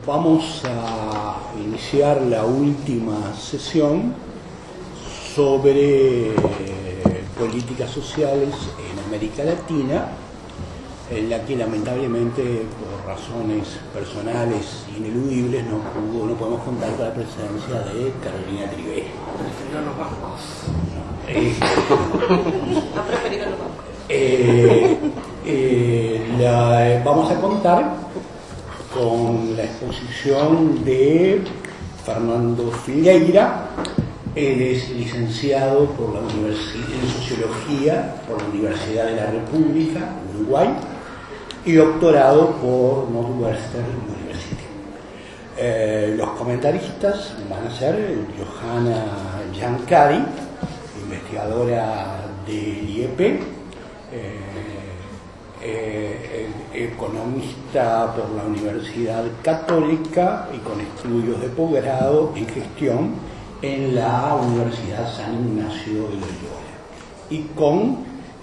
Vamos a iniciar la última sesión sobre políticas sociales en América Latina, en la que lamentablemente por razones personales ineludibles no podemos contar con la presencia de Carolina Trivé. Ha preferido los bancos. Vamos a contar con la exposición de Fernando Filgueira. Él es licenciado por la en Sociología por la Universidad de la República, Uruguay, y doctorado por Northwestern University. Los comentaristas van a ser Johanna Giancari, investigadora del IEP, economista por la Universidad Católica y con estudios de posgrado en gestión en la Universidad San Ignacio de Loyola, y con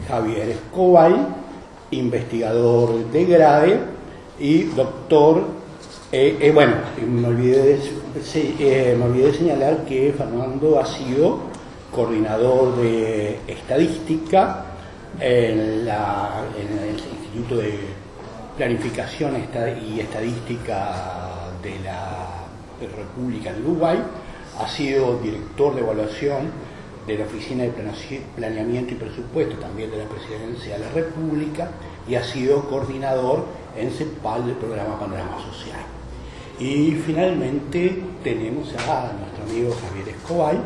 Javier Escobar, investigador de grade y doctor. Me olvidé de señalar que Fernando ha sido coordinador de estadística en el Instituto de Planificación y Estadística de la República de Uruguay. Ha sido director de evaluación de la Oficina de Planeamiento y Presupuesto también de la Presidencia de la República, y ha sido coordinador en CEPAL del programa Panorama Social. Y finalmente tenemos a nuestro amigo Javier Escobar,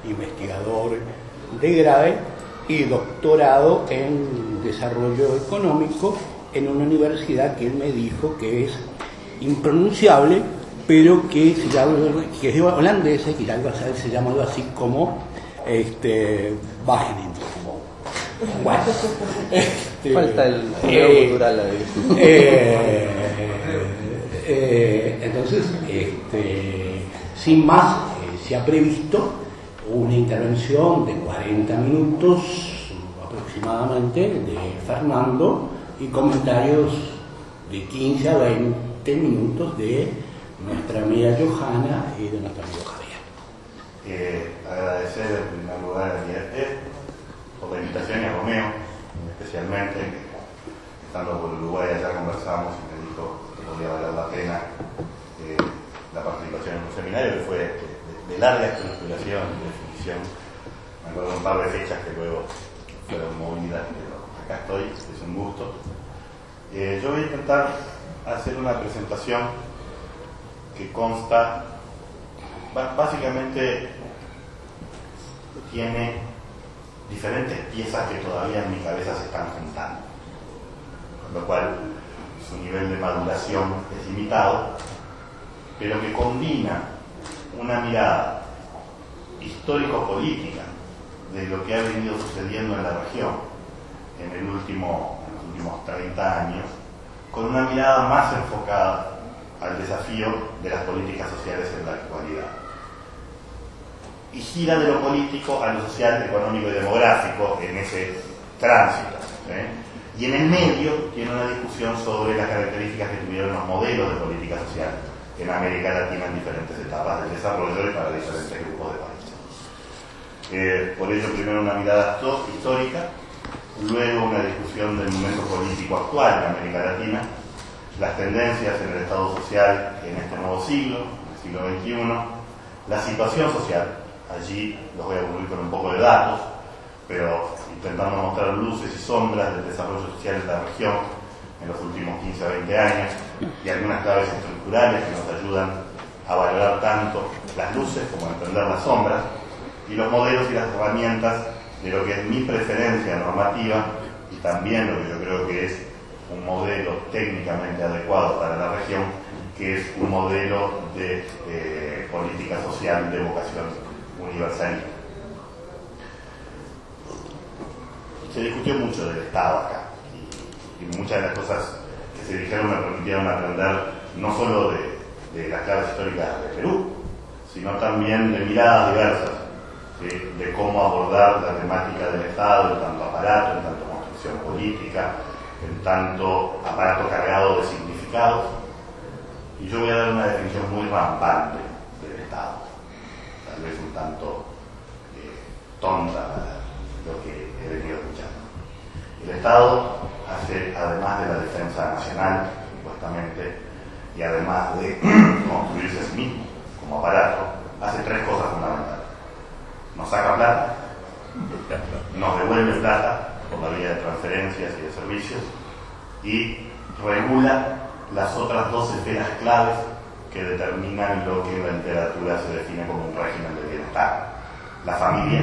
investigador de grade y doctorado en desarrollo económico en una universidad que él me dijo que es impronunciable, pero que es holandesa, que se llama algo así como Wageningen. Bueno, falta el cultural ahí. Entonces, sin más, se ha previsto una intervención de 40 minutos aproximadamente de Fernando y comentarios de 15 a 20 minutos de nuestra amiga Johanna y de nuestro amigo Javier. Agradecer en primer lugar a IEP por la invitación y a Romeo especialmente, que estando por Uruguay allá conversamos y me dijo que podía valer la pena la participación en un seminario que fue de larga estructuración y definición. Me acuerdo de un par de fechas que luego fueron movidas, pero acá estoy, es un gusto. Yo voy a intentar hacer una presentación que consta, básicamente tiene diferentes piezas que todavía en mi cabeza se están juntando, con lo cual su nivel de maduración es limitado, pero que combina una mirada histórico-política de lo que ha venido sucediendo en la región en los últimos 30 años, con una mirada más enfocada al desafío de las políticas sociales en la actualidad. Y gira de lo político a lo social, económico y demográfico en ese tránsito. Y en el medio tiene una discusión sobre las características que tuvieron los modelos de política social en América Latina en diferentes etapas del desarrollo y para diferentes grupos de países. Por ello, primero una mirada histórica, luego una discusión del momento político actual en América Latina, las tendencias en el Estado social en este nuevo siglo, el siglo XXI, la situación social. Allí los voy a cubrir con un poco de datos, pero intentando mostrar luces y sombras del desarrollo social en la región en los últimos 15 a 20 años, y algunas claves estructurales que nos ayudan a valorar tanto las luces como a entender las sombras, y los modelos y las herramientas de lo que es mi preferencia normativa y también lo que yo creo que es un modelo técnicamente adecuado para la región, que es un modelo de política social de vocación universalista. Se discutió mucho del Estado acá, y muchas de las cosas que se dijeron me permitieron aprender no solo de las claves históricas de Perú, sino también de miradas diversas, ¿sí?, de cómo abordar la temática del Estado en tanto aparato, en tanto construcción política, en tanto aparato cargado de significados, Y yo voy a dar una definición muy rampante del Estado, tal vez un tanto tonta para lo que he venido escuchando. El Estado hace, además de la defensa nacional, supuestamente, y además de construirse a sí mismo como aparato, hace tres cosas fundamentales. Nos saca plata, nos devuelve plata por la vía de transferencias y de servicios, y regula las otras dos esferas claves que determinan lo que en la literatura se define como un régimen de bienestar: la familia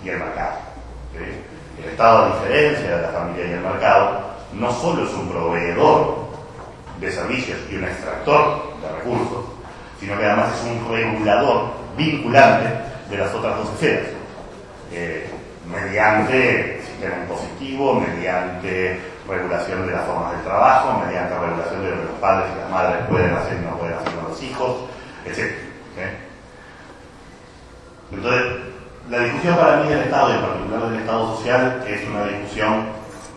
y el mercado. ¿Sí? El Estado, a diferencia de la familia y el mercado, no solo es un proveedor de servicios y un extractor de recursos, sino que además es un regulador vinculante de las otras dos esferas, mediante sistema impositivo, mediante regulación de las formas de trabajo, mediante regulación de lo que los padres y las madres pueden hacer y no pueden hacer con los hijos, etc. ¿Sí? Entonces, la discusión para mí del Estado, y en particular del Estado social, es una discusión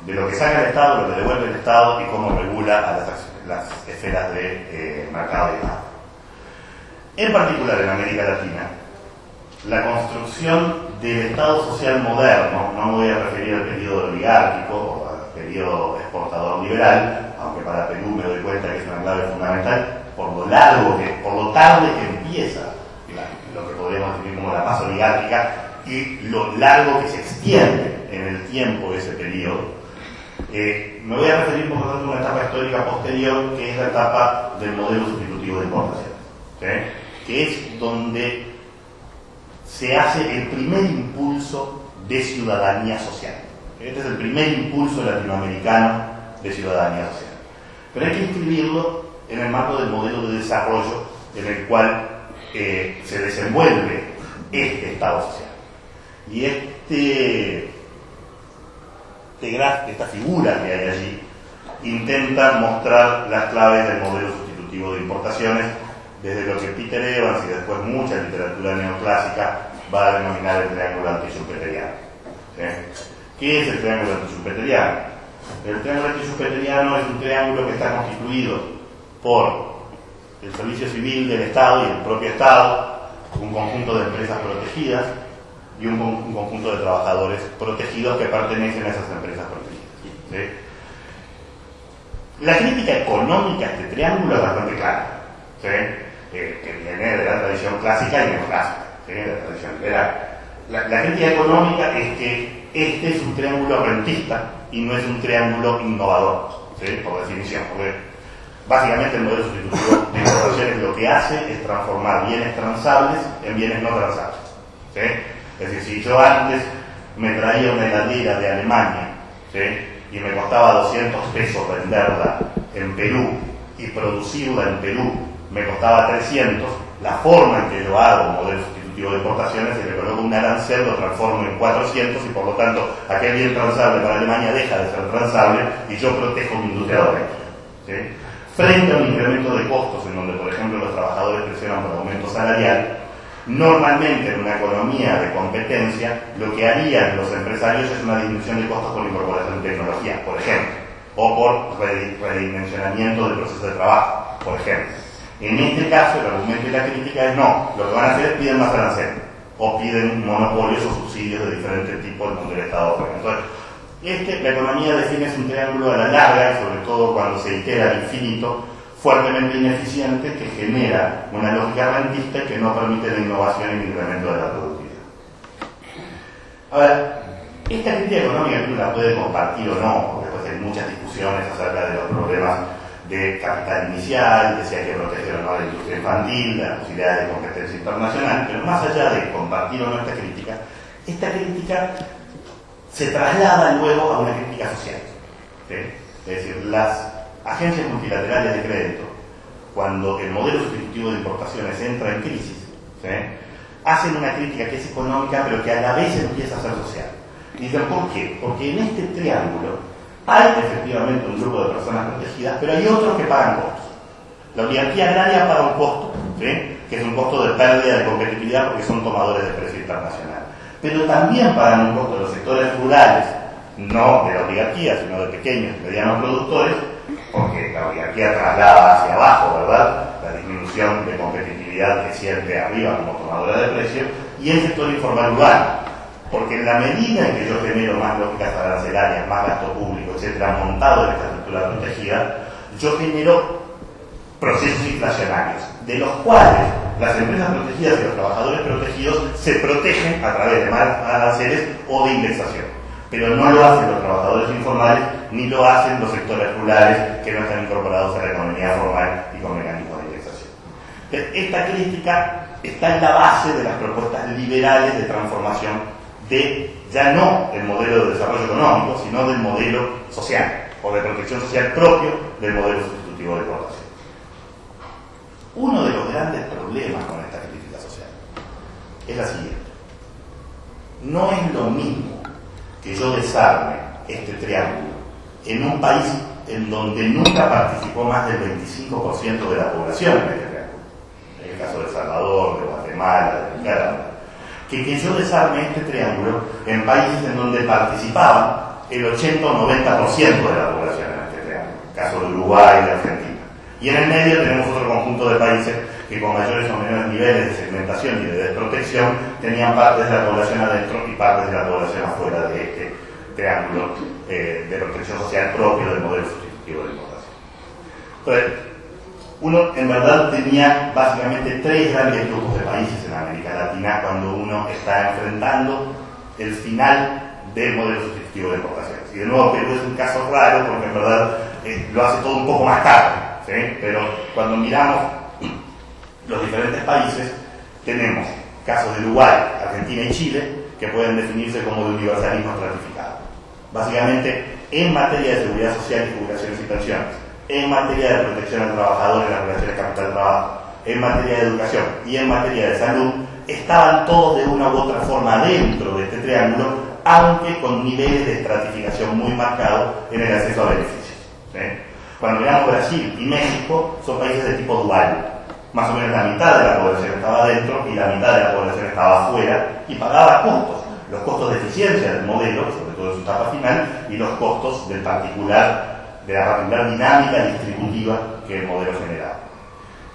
de lo que saca el Estado, lo que devuelve el Estado y cómo regula a las esferas de mercado y Estado. En particular en América Latina, la construcción del Estado social moderno, no me voy a referir al periodo oligárquico o al periodo exportador liberal, aunque para Perú me doy cuenta que es una clave fundamental, por lo tarde que empieza lo que podríamos definir como la masa oligárquica y lo largo que se extiende en el tiempo de ese periodo. Me voy a referir por lo tanto a una etapa histórica posterior, que es la etapa del modelo sustitutivo de importación, ¿sí? Que es donde se hace el primer impulso de ciudadanía social. Este es el primer impulso latinoamericano de ciudadanía social. Pero hay que inscribirlo en el marco del modelo de desarrollo en el cual se desenvuelve este Estado social. Y esta figura que hay allí intenta mostrar las claves del modelo sustitutivo de importaciones desde lo que Peter Evans y después mucha literatura neoclásica va a denominar el triángulo antischumpeteriano. ¿Sí? ¿Qué es el triángulo antischumpeteriano? El triángulo antischumpeteriano es un triángulo que está constituido por el servicio civil del Estado y el propio Estado, un conjunto de empresas protegidas y un conjunto de trabajadores protegidos que pertenecen a esas empresas protegidas. ¿Sí? La crítica económica a este triángulo es bastante clara, ¿sí? Que viene de la tradición clásica y neoclásica, ¿sí? De la tradición liberal. La crítica económica es que este es un triángulo rentista y no es un triángulo innovador, ¿sí? Por definición, porque básicamente el modelo sustitutivo de importaciones lo que hace es transformar bienes transables en bienes no transables, ¿sí? Es decir, si yo antes me traía una heladera de Alemania, ¿sí? Y me costaba 200 pesos venderla en Perú y producirla en Perú me costaba 300, la forma en que yo hago un modelo sustitutivo de importaciones es que le coloco un arancel, lo transformo en 400 y por lo tanto aquel bien transable para Alemania deja de ser transable y yo protejo mi industria doméstica, ¿sí? Frente a un incremento de costos en donde, por ejemplo, los trabajadores presionan por aumento salarial, normalmente en una economía de competencia lo que harían los empresarios es una disminución de costos por incorporación de tecnología, por ejemplo, o por redimensionamiento del proceso de trabajo, por ejemplo. En este caso el argumento y la crítica es no, lo que van a hacer es piden más arancel o piden monopolios o subsidios de diferentes tipos en donde el Estado juega. Entonces, la economía define un triángulo a la larga y sobre todo cuando se itera al infinito, fuertemente ineficiente, que genera una lógica rentista y que no permite la innovación y el incremento de la productividad. Ahora, esta crítica económica uno la puede compartir o no, porque después hay muchas discusiones acerca de los problemas de capital inicial, de si hay que proteger o no a la industria infantil, de las posibilidades de competencia internacional, pero más allá de compartir o no esta crítica se traslada luego a una crítica social, ¿sí? Es decir, las agencias multilaterales de crédito, cuando el modelo sustitutivo de importaciones entra en crisis, ¿sí? Hacen una crítica que es económica pero que a la vez empieza a ser social. Y dicen, ¿por qué? Porque en este triángulo hay efectivamente un grupo de personas protegidas, pero hay otros que pagan costos. La oligarquía agraria paga un costo, ¿sí? Que es un costo de pérdida de competitividad porque son tomadores de precio internacional. Pero también pagan un costo de los sectores rurales, no de la oligarquía, sino de pequeños y medianos productores, porque la oligarquía traslada hacia abajo, ¿verdad?, la disminución de competitividad que siente arriba como tomadora de precios, y el sector informal urbano, porque en la medida en que yo genero más lógicas arancelarias, más gasto público, etcétera, montado en esta estructura protegida, yo genero procesos inflacionarios, de los cuales las empresas protegidas y los trabajadores protegidos se protegen a través de más aranceles o de indexación. Pero no lo hacen los trabajadores informales, ni lo hacen los sectores rurales que no están incorporados a la economía formal y con mecanismos de indexación. Entonces, esta crítica está en la base de las propuestas liberales de transformación de, ya no el modelo de desarrollo económico, sino del modelo social, o de protección social propio del modelo sustitutivo de exportación. Uno de los grandes problemas con esta crítica social es la siguiente. No es lo mismo que yo desarme este triángulo en un país en donde nunca participó más del 25% de la población en este triángulo, en el caso de El Salvador, de Guatemala, de Nicaragua, que yo desarme este triángulo en países en donde participaban el 80 o 90% de la población en este triángulo, el caso de Uruguay y de Argentina. Y en el medio tenemos otro conjunto de países que con mayores o menores niveles de segmentación y de desprotección tenían partes de la población adentro y partes de la población afuera de este triángulo de protección social propio del modelo sustitutivo de importación. Entonces, uno en verdad tenía básicamente tres grandes grupos de países en América Latina cuando uno está enfrentando el final del modelo sustitutivo de importaciones. Y de nuevo Perú es un caso raro porque en verdad lo hace todo un poco más tarde, ¿sí? Pero cuando miramos los diferentes países, tenemos casos de Uruguay, Argentina y Chile que pueden definirse como de universalismo estratificado. Básicamente, en materia de seguridad social y jubilaciones y pensiones, en materia de protección al trabajador en las relaciones capital-trabajo, en materia de educación y en materia de salud, estaban todos de una u otra forma dentro de este triángulo, aunque con niveles de estratificación muy marcados en el acceso a beneficios, ¿sí? Cuando miramos Brasil y México, son países de tipo dual. Más o menos la mitad de la población estaba dentro y la mitad de la población estaba afuera y pagaba costos. Los costos de eficiencia del modelo, sobre todo en su etapa final, y los costos de la particular dinámica distributiva que el modelo generaba.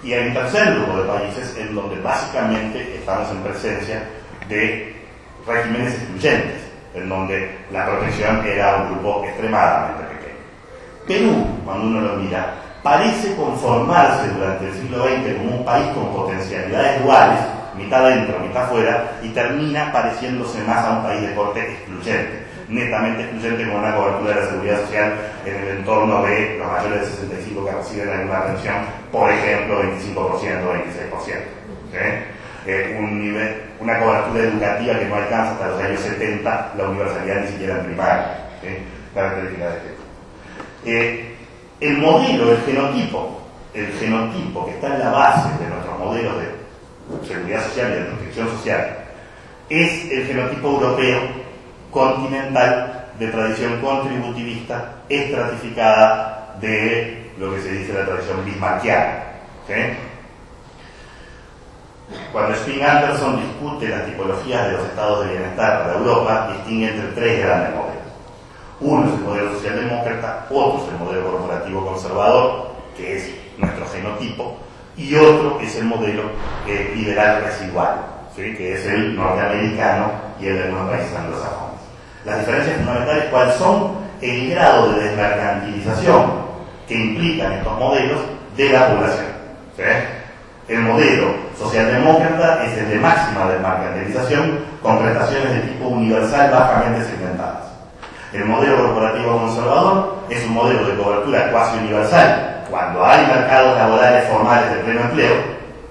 Y hay un tercer grupo de países en donde básicamente estamos en presencia de regímenes excluyentes, en donde la protección era un grupo extremadamente pequeño. Perú, cuando uno lo mira, parece conformarse durante el siglo XX como un país con potencialidades duales, mitad dentro, mitad fuera, y termina pareciéndose más a un país de corte excluyente, netamente excluyente, con una cobertura de la seguridad social en el entorno de los mayores de 65 que reciben alguna pensión, por ejemplo, 25% o 26%. Una cobertura educativa que no alcanza hasta los años 70, la universalidad ni siquiera en primaria. Características de este. El modelo, el genotipo que está en la base de nuestros modelos de seguridad social y de protección social, es el genotipo europeo continental de tradición contributivista estratificada de lo que se dice la tradición bismarckiana. ¿Sí? Cuando Spink-Anderson discute las tipologías de los estados de bienestar para Europa, distingue entre tres grandes modelos. Uno es el modelo socialdemócrata, otro es el modelo corporativo conservador, que es nuestro genotipo, y otro es el modelo liberal residual, ¿sí? Que es el norteamericano y el de algunos países anglosajones. Las diferencias fundamentales, ¿cuáles son? El grado de desmercantilización que implican estos modelos de la población, ¿sí? El modelo socialdemócrata es el de máxima desmercantilización con prestaciones de tipo universal bajamente segmentadas. El modelo corporativo conservador es un modelo de cobertura cuasi universal cuando hay mercados laborales formales de pleno empleo,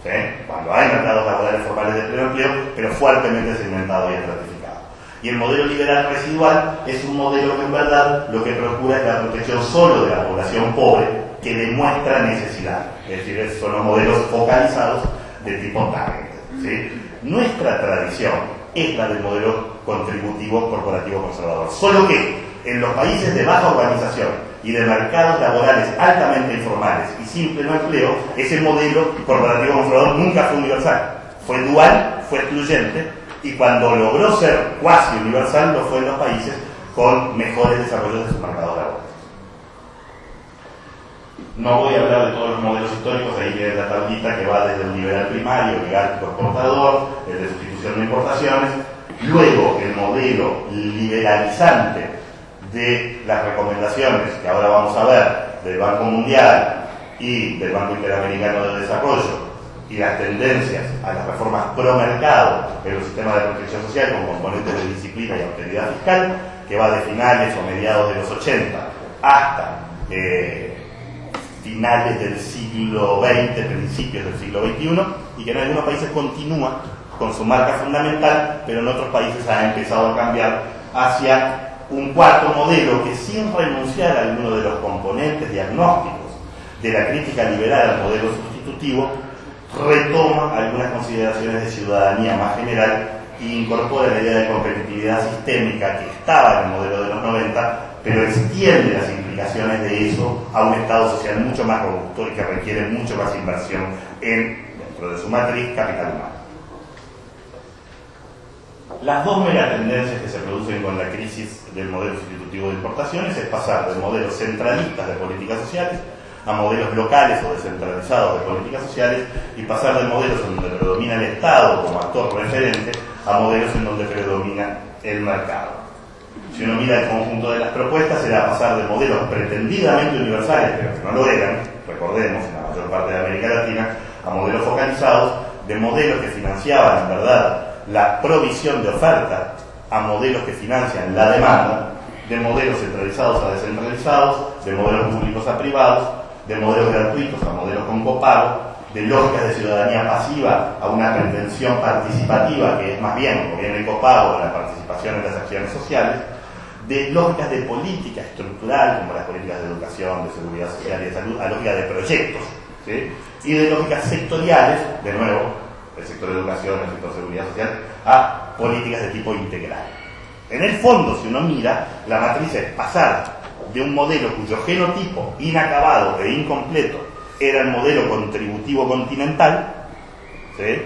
¿sí? Cuando hay mercados laborales formales de pleno empleo, pero fuertemente segmentado y estratificado. Y el modelo liberal residual es un modelo que en verdad lo que procura es la protección solo de la población pobre que demuestra necesidad. Es decir, son los modelos focalizados de tipo target, ¿sí? Nuestra tradición es la del modelo contributivo corporativo conservador. Solo que en los países de baja urbanización y de mercados laborales altamente informales y sin pleno empleo, ese modelo corporativo conservador nunca fue universal. Fue dual, fue excluyente, y cuando logró ser cuasi universal lo fue en los países con mejores desarrollos de sus mercados laborales. No voy a hablar de todos los modelos históricos, ahí tiene la tablita que va desde el liberal primario, oligarquico exportador, el de sustitución de importaciones, luego el modelo liberalizante de las recomendaciones que ahora vamos a ver del Banco Mundial y del Banco Interamericano de Desarrollo, y las tendencias a las reformas pro mercado en los sistemas de protección social con componentes de disciplina y austeridad fiscal, que va de finales o mediados de los 80 hasta finales del siglo XX, principios del siglo XXI, y que en algunos países continúa con su marca fundamental, pero en otros países ha empezado a cambiar hacia un cuarto modelo que, sin renunciar a alguno de los componentes diagnósticos de la crítica liberal al modelo sustitutivo, retoma algunas consideraciones de ciudadanía más general e incorpora la idea de competitividad sistémica que estaba en el modelo de los 90, pero extiende las implicaciones de eso a un Estado social mucho más robusto y que requiere mucho más inversión dentro de su matriz, capital humano. Las dos megatendencias que se producen con la crisis del modelo sustitutivo de importaciones es pasar de modelos centralistas de políticas sociales a modelos locales o descentralizados de políticas sociales, y pasar de modelos en donde predomina el Estado como actor referente a modelos en donde predomina el mercado. Si uno mira el conjunto de las propuestas, será pasar de modelos pretendidamente universales, pero que no lo eran, recordemos, en la mayor parte de América Latina, a modelos focalizados, de modelos que financiaban en verdad la provisión de oferta a modelos que financian la demanda, de modelos centralizados a descentralizados, de modelos públicos a privados, de modelos gratuitos a modelos con copago, de lógicas de ciudadanía pasiva a una pretensión participativa, que es más bien, como bien el copago, la participación en las acciones sociales, de lógicas de política estructural, como las políticas de educación, de seguridad social y de salud, a lógicas de proyectos, ¿sí? Y de lógicas sectoriales, de nuevo, el sector de educación, el sector de seguridad social, a políticas de tipo integral. En el fondo, si uno mira, la matriz es pasar de un modelo cuyo genotipo inacabado e incompleto era el modelo contributivo continental, ¿sí?,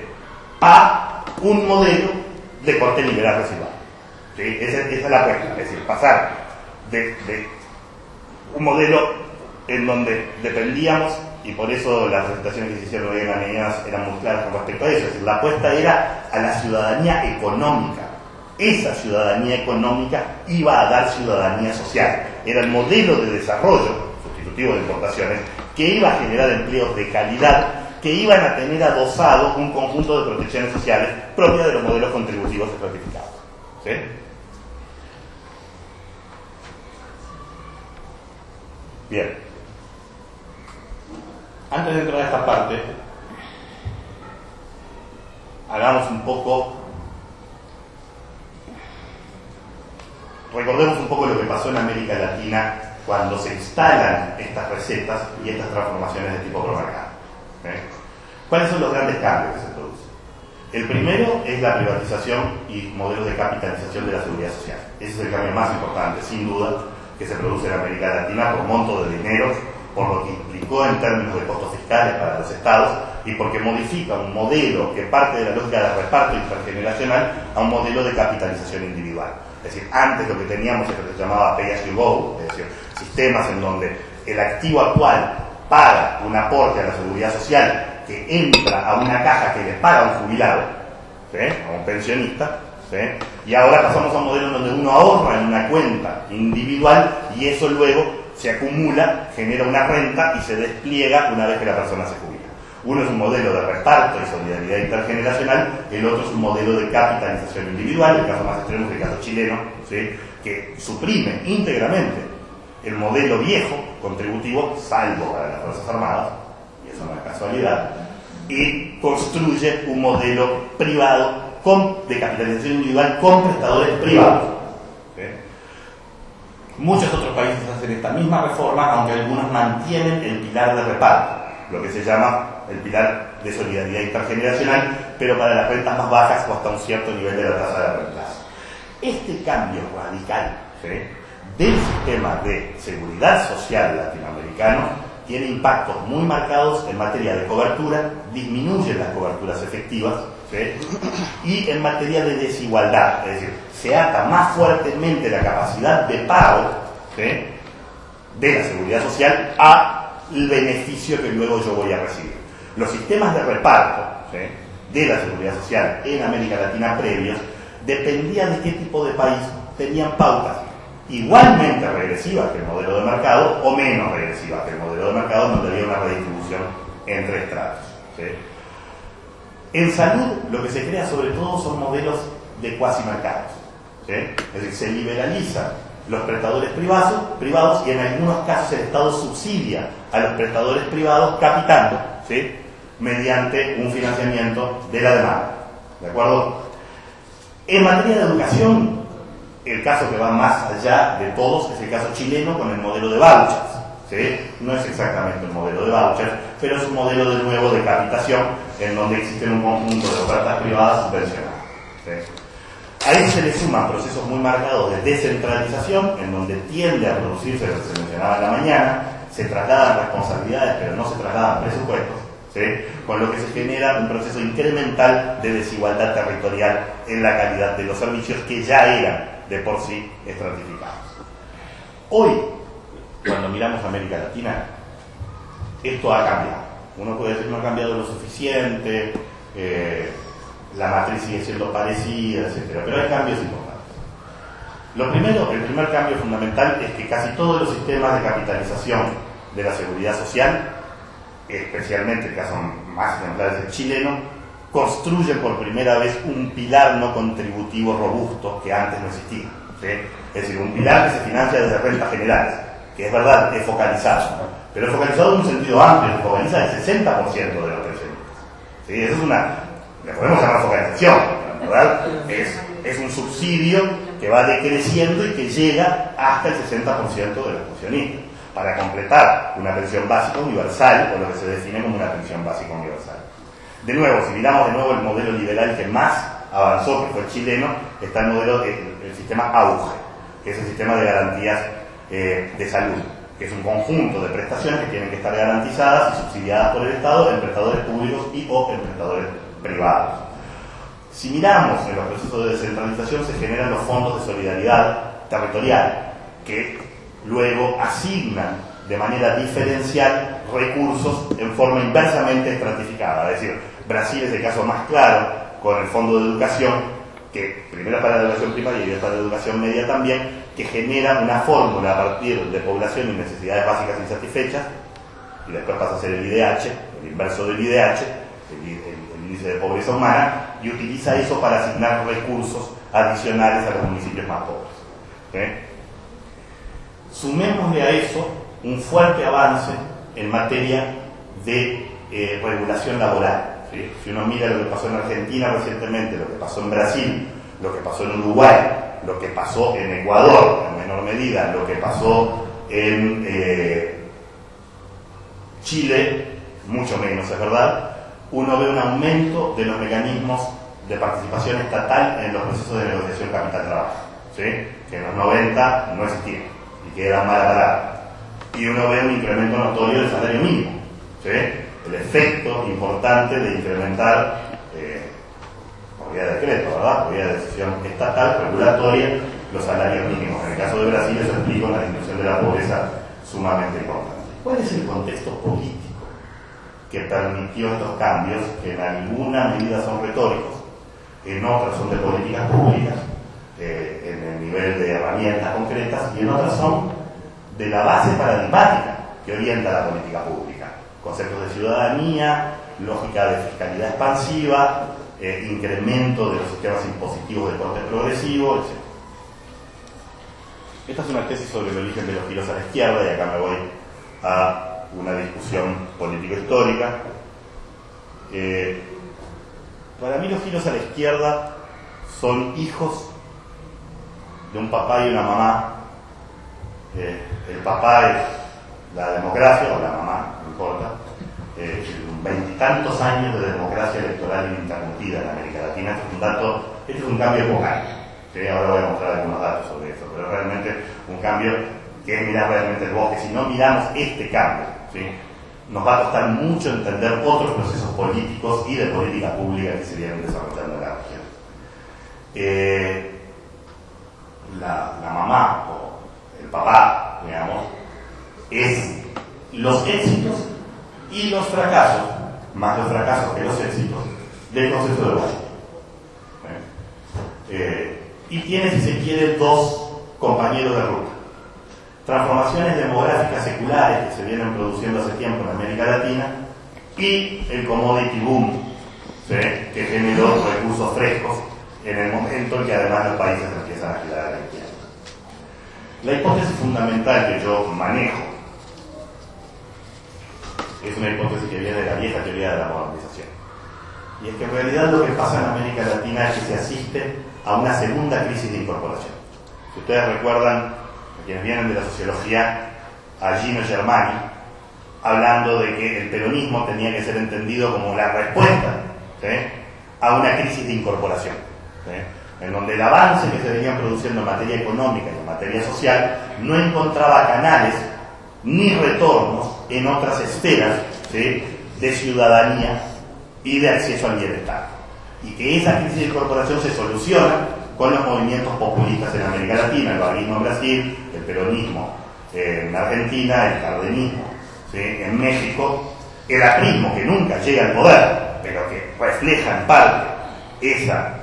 a un modelo de corte liberal residual. ¿Sí? Esa es la apuesta, es decir, pasar de un modelo en donde dependíamos, y por eso las presentaciones que se hicieron hoy en la mañana eran muy claras con respecto a eso, es decir, la apuesta era a la ciudadanía económica. Esa ciudadanía económica iba a dar ciudadanía social. Era el modelo de desarrollo sustitutivo de importaciones que iba a generar empleos de calidad, que iban a tener adosado un conjunto de protecciones sociales propias de los modelos contributivos estratificados. ¿Sí? Bien. Antes de entrar a esta parte, recordemos un poco lo que pasó en América Latina cuando se instalan estas recetas y estas transformaciones de tipo promercado. ¿Cuáles son los grandes cambios que se producen? El primero es la privatización y modelos de capitalización de la seguridad social. Ese es el cambio más importante, sin duda, que se produce en América Latina por monto de dinero, por lo que implicó en términos de costos fiscales para los estados y porque modifica un modelo que parte de la lógica de reparto intergeneracional a un modelo de capitalización individual. Es decir, antes lo que teníamos es lo que se llamaba pay as you go, es decir, sistemas en donde el activo actual paga un aporte a la seguridad social que entra a una caja que le paga un jubilado, ¿sí?, a un pensionista, ¿sí?, y ahora pasamos a un modelo donde uno ahorra en una cuenta individual y eso luego se acumula, genera una renta y se despliega una vez que la persona se jubila. Uno es un modelo de reparto y solidaridad intergeneracional, el otro es un modelo de capitalización individual, el caso más extremo es el caso chileno, ¿sí?, que suprime íntegramente el modelo viejo contributivo, salvo para las Fuerzas Armadas, y eso no es casualidad, y construye un modelo privado de capitalización individual con prestadores privados. ¿Sí? Muchos otros países hacen esta misma reforma, aunque algunos mantienen el pilar de reparto, lo que se llama el pilar de solidaridad intergeneracional, pero para las rentas más bajas o hasta un cierto nivel de la tasa de reemplazo. Este cambio radical, ¿sí?, del sistema de seguridad social latinoamericano tiene impactos muy marcados en materia de cobertura, disminuye las coberturas efectivas, ¿sí?, y en materia de desigualdad, es decir, se ata más fuertemente la capacidad de pago, ¿sí?, de la seguridad social a el beneficio que luego yo voy a recibir. Los sistemas de reparto, ¿sí?, de la seguridad social en América Latina previos dependían de qué tipo de país tenían pautas igualmente regresivas que el modelo de mercado o menos regresivas que el modelo de mercado, donde había una redistribución entre estratos, ¿sí? En salud lo que se crea sobre todo son modelos de cuasimercados, ¿sí? Es decir, se liberalizan los prestadores privados y en algunos casos el Estado subsidia a los prestadores privados capitando, ¿sí?, mediante un financiamiento de la demanda, ¿de acuerdo? En materia de educación, el caso que va más allá de todos es el caso chileno con el modelo de vouchers, ¿sí? No es exactamente un modelo de vouchers, pero es un modelo de nuevo de capitación en donde existen un conjunto de ofertas privadas subvencionadas, ¿sí? A eso se le suman procesos muy marcados de descentralización, en donde tiende a producirse lo que se mencionaba en la mañana, se trasladan responsabilidades pero no se trasladan presupuestos, ¿sí?, con lo que se genera un proceso incremental de desigualdad territorial en la calidad de los servicios que ya eran de por sí estratificados. Hoy, cuando miramos América Latina, esto ha cambiado. Uno puede decir que no ha cambiado lo suficiente, la matriz sigue siendo parecida, etc. Pero hay cambios importantes. El primer cambio fundamental es que casi todos los sistemas de capitalización de la seguridad social, especialmente el caso más ejemplar es el chileno, construyen por primera vez un pilar no contributivo robusto que antes no existía, ¿sí? Es decir, un pilar que se financia desde rentas generales, que es verdad, es focalizado, pero es focalizado en un sentido amplio, que focaliza el 60% de los pensionistas, ¿sí? Eso es le podemos llamar focalización, ¿verdad? Es un subsidio que va decreciendo y que llega hasta el 60% de los pensionistas, para completar una pensión básica universal, o lo que se define como una pensión básica universal. De nuevo, si miramos de nuevo el modelo liberal que más avanzó, que fue el chileno, está el sistema AUGE, que es el sistema de garantías de salud, que es un conjunto de prestaciones que tienen que estar garantizadas y subsidiadas por el Estado en prestadores públicos y o en prestadores privados. Si miramos en los procesos de descentralización, se generan los fondos de solidaridad territorial, que luego asignan de manera diferencial recursos en forma inversamente estratificada. Es decir, Brasil es el caso más claro con el Fondo de Educación, que primero para la educación primaria y después para la educación media también, que genera una fórmula a partir de población y necesidades básicas insatisfechas, y después pasa a ser el IDH, el inverso del IDH, el índice de pobreza humana, y utiliza eso para asignar recursos adicionales a los municipios más pobres, ¿sí? Sumémosle a eso un fuerte avance en materia de regulación laboral, ¿sí? Si uno mira lo que pasó en Argentina recientemente, lo que pasó en Brasil, lo que pasó en Uruguay, lo que pasó en Ecuador en menor medida, lo que pasó en Chile, mucho menos, es verdad, uno ve un aumento de los mecanismos de participación estatal en los procesos de negociación capital-trabajo, ¿sí?, que en los 90 no existían y que eran mala palabra. Y uno ve un incremento notorio del salario mínimo, ¿sí?, el efecto importante de incrementar por vía de decreto, ¿verdad?, por vía de decisión estatal, regulatoria, los salarios mínimos. En el caso de Brasil eso explica una disminución de la pobreza sumamente importante. ¿Cuál es el contexto político que permitió estos cambios, que en alguna medida son retóricos, en otras son de políticas públicas, en el nivel de herramientas concretas, y en otras son de la base paradigmática que orienta la política pública? Conceptos de ciudadanía, lógica de fiscalidad expansiva, incremento de los sistemas impositivos de corte progresivo, etc. Esta es una tesis sobre el origen de los giros a la izquierda, y acá me voy a una discusión político-histórica. Para mí los giros a la izquierda son hijos de un papá y una mamá. El papá es la democracia, o la mamá, no importa, veintitantos años de democracia electoral ininterrumpida en América Latina. Este es un cambio epocal, ¿sí? Ahora voy a mostrar algunos datos sobre eso, pero realmente un cambio que es mirar realmente el bosque. Si no miramos este cambio, ¿sí?, nos va a costar mucho entender otros procesos políticos y de política pública que se vienen desarrollando en la región. La mamá o el papá, digamos, es los éxitos y los fracasos, más los fracasos que los éxitos, del consenso de Washington. Y tiene, si se quiere, dos compañeros de ruta. Transformaciones demográficas seculares que se vienen produciendo hace tiempo en América Latina y el commodity boom, ¿sí?, que generó recursos frescos en el momento en que además los países empiezan a girar a la izquierda. La hipótesis fundamental que yo manejo es una hipótesis que viene de la vieja teoría de la modernización. Y es que en realidad lo que pasa en América Latina es que se asiste a una segunda crisis de incorporación. Si ustedes recuerdan, quienes vienen de la sociología, a Gino Germani, hablando de que el peronismo tenía que ser entendido como la respuesta, ¿sí?, a una crisis de incorporación, ¿sí?, en donde el avance que se venía produciendo en materia económica y en materia social no encontraba canales ni retornos en otras esferas, ¿sí?, de ciudadanía y de acceso al bienestar. Y que esa crisis de incorporación se soluciona con los movimientos populistas en América Latina, el baguismo en Brasil, el peronismo en Argentina, el cardenismo, ¿sí?, en México, el aprismo, que nunca llega al poder, pero que refleja en parte esa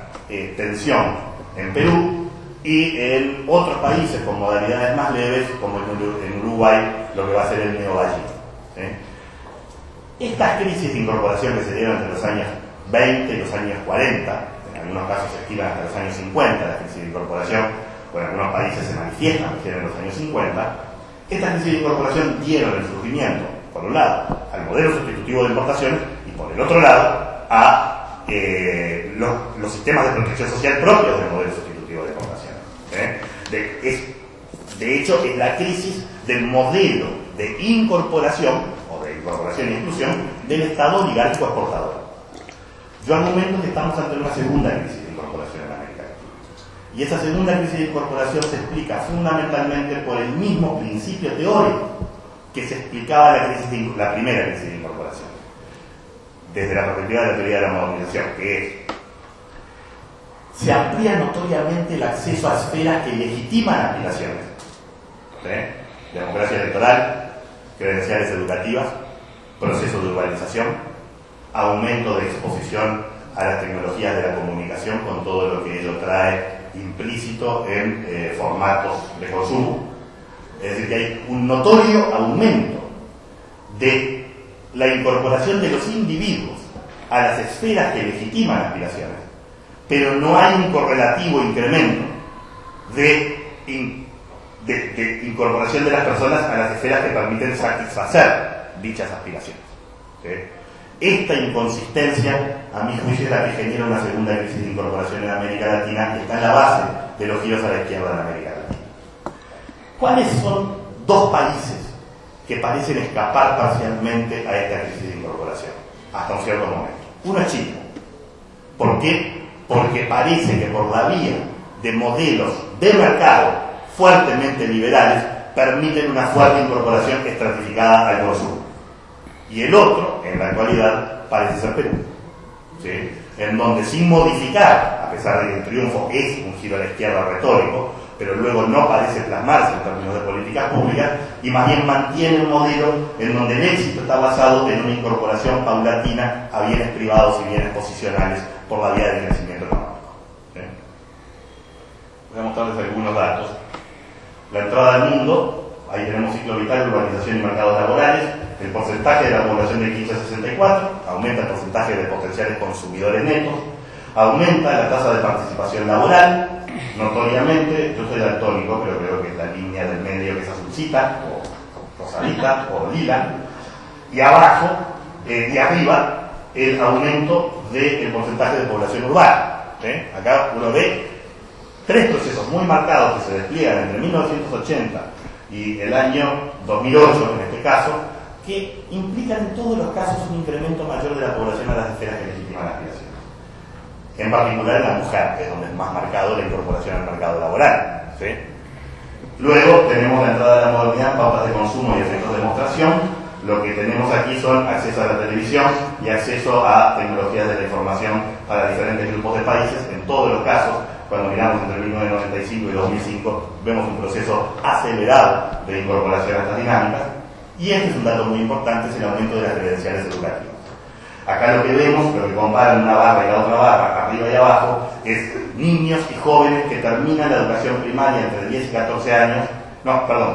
tensión en Perú, y en otros países con modalidades más leves, como en Uruguay, lo que va a ser el neogallismo, ¿sí? Estas crisis de incorporación que se dieron entre los años 20 y los años 40, en algunos casos se estiman hasta los años 50, la crisis de incorporación, o en algunos países se manifiestan recién en los años 50, estas crisis de incorporación dieron el surgimiento, por un lado, al modelo sustitutivo de importaciones, y por el otro lado, a los sistemas de protección social propios del modelo sustitutivo de importaciones. De hecho, es la crisis del modelo de incorporación, o de incorporación e inclusión, del Estado oligárquico exportador. Yo argumento que estamos ante una segunda crisis de incorporación en América Latina. Y esa segunda crisis de incorporación se explica fundamentalmente por el mismo principio teórico que se explicaba la primera crisis de incorporación, desde la perspectiva de la teoría de la modernización, que es: se amplía notoriamente el acceso a esferas que legitiman aspiraciones, ¿sí?, democracia electoral, credenciales educativas, proceso de urbanización, aumento de exposición a las tecnologías de la comunicación con todo lo que ello trae implícito en formatos de consumo. Es decir, que hay un notorio aumento de la incorporación de los individuos a las esferas que legitiman aspiraciones, pero no hay un correlativo incremento de incorporación de las personas a las esferas que permiten satisfacer dichas aspiraciones, ¿sí? Esta inconsistencia, a mi juicio, es la que genera una segunda crisis de incorporación en América Latina, y está en la base de los giros a la izquierda en América Latina. ¿Cuáles son dos países que parecen escapar parcialmente a esta crisis de incorporación hasta un cierto momento? Uno es Chile. ¿Por qué? Porque parece que por la vía de modelos de mercado fuertemente liberales permiten una fuerte incorporación estratificada al consumo. Y el otro, en la actualidad, parece ser Perú, ¿sí?, en donde, sin modificar, a pesar de que el triunfo es un giro a la izquierda retórico, pero luego no parece plasmarse en términos de políticas públicas, y más bien mantiene un modelo en donde el éxito está basado en una incorporación paulatina a bienes privados y bienes posicionales por la vía del crecimiento económico, ¿sí? Voy a mostrarles algunos datos. La entrada al mundo, ahí tenemos ciclo vital, urbanización y mercados laborales. El porcentaje de la población de 15 a 64, aumenta el porcentaje de potenciales consumidores netos, aumenta la tasa de participación laboral, notoriamente. Yo soy daltónico, pero creo que es la línea del medio que es azulcita, o rosadita, o lila, y abajo, y arriba, el aumento del porcentaje de población urbana, ¿sí? Acá uno ve tres procesos muy marcados que se despliegan entre 1980 y el año 2008, en este caso, que implican en todos los casos un incremento mayor de la población a las esferas que legitiman la aspiración. En particular en la mujer, que es donde es más marcado la incorporación al mercado laboral, ¿sí? Luego tenemos la entrada de la modernidad, pautas de consumo y efectos de demostración. Lo que tenemos aquí son acceso a la televisión y acceso a tecnologías de la información para diferentes grupos de países. En todos los casos, cuando miramos entre 1995 y 2005, vemos un proceso acelerado de incorporación a estas dinámicas. Y este es un dato muy importante, es el aumento de las credenciales educativas. Acá lo que vemos, lo que comparan una barra y la otra barra, arriba y abajo, es niños y jóvenes que terminan la educación primaria entre 10 y 14 años,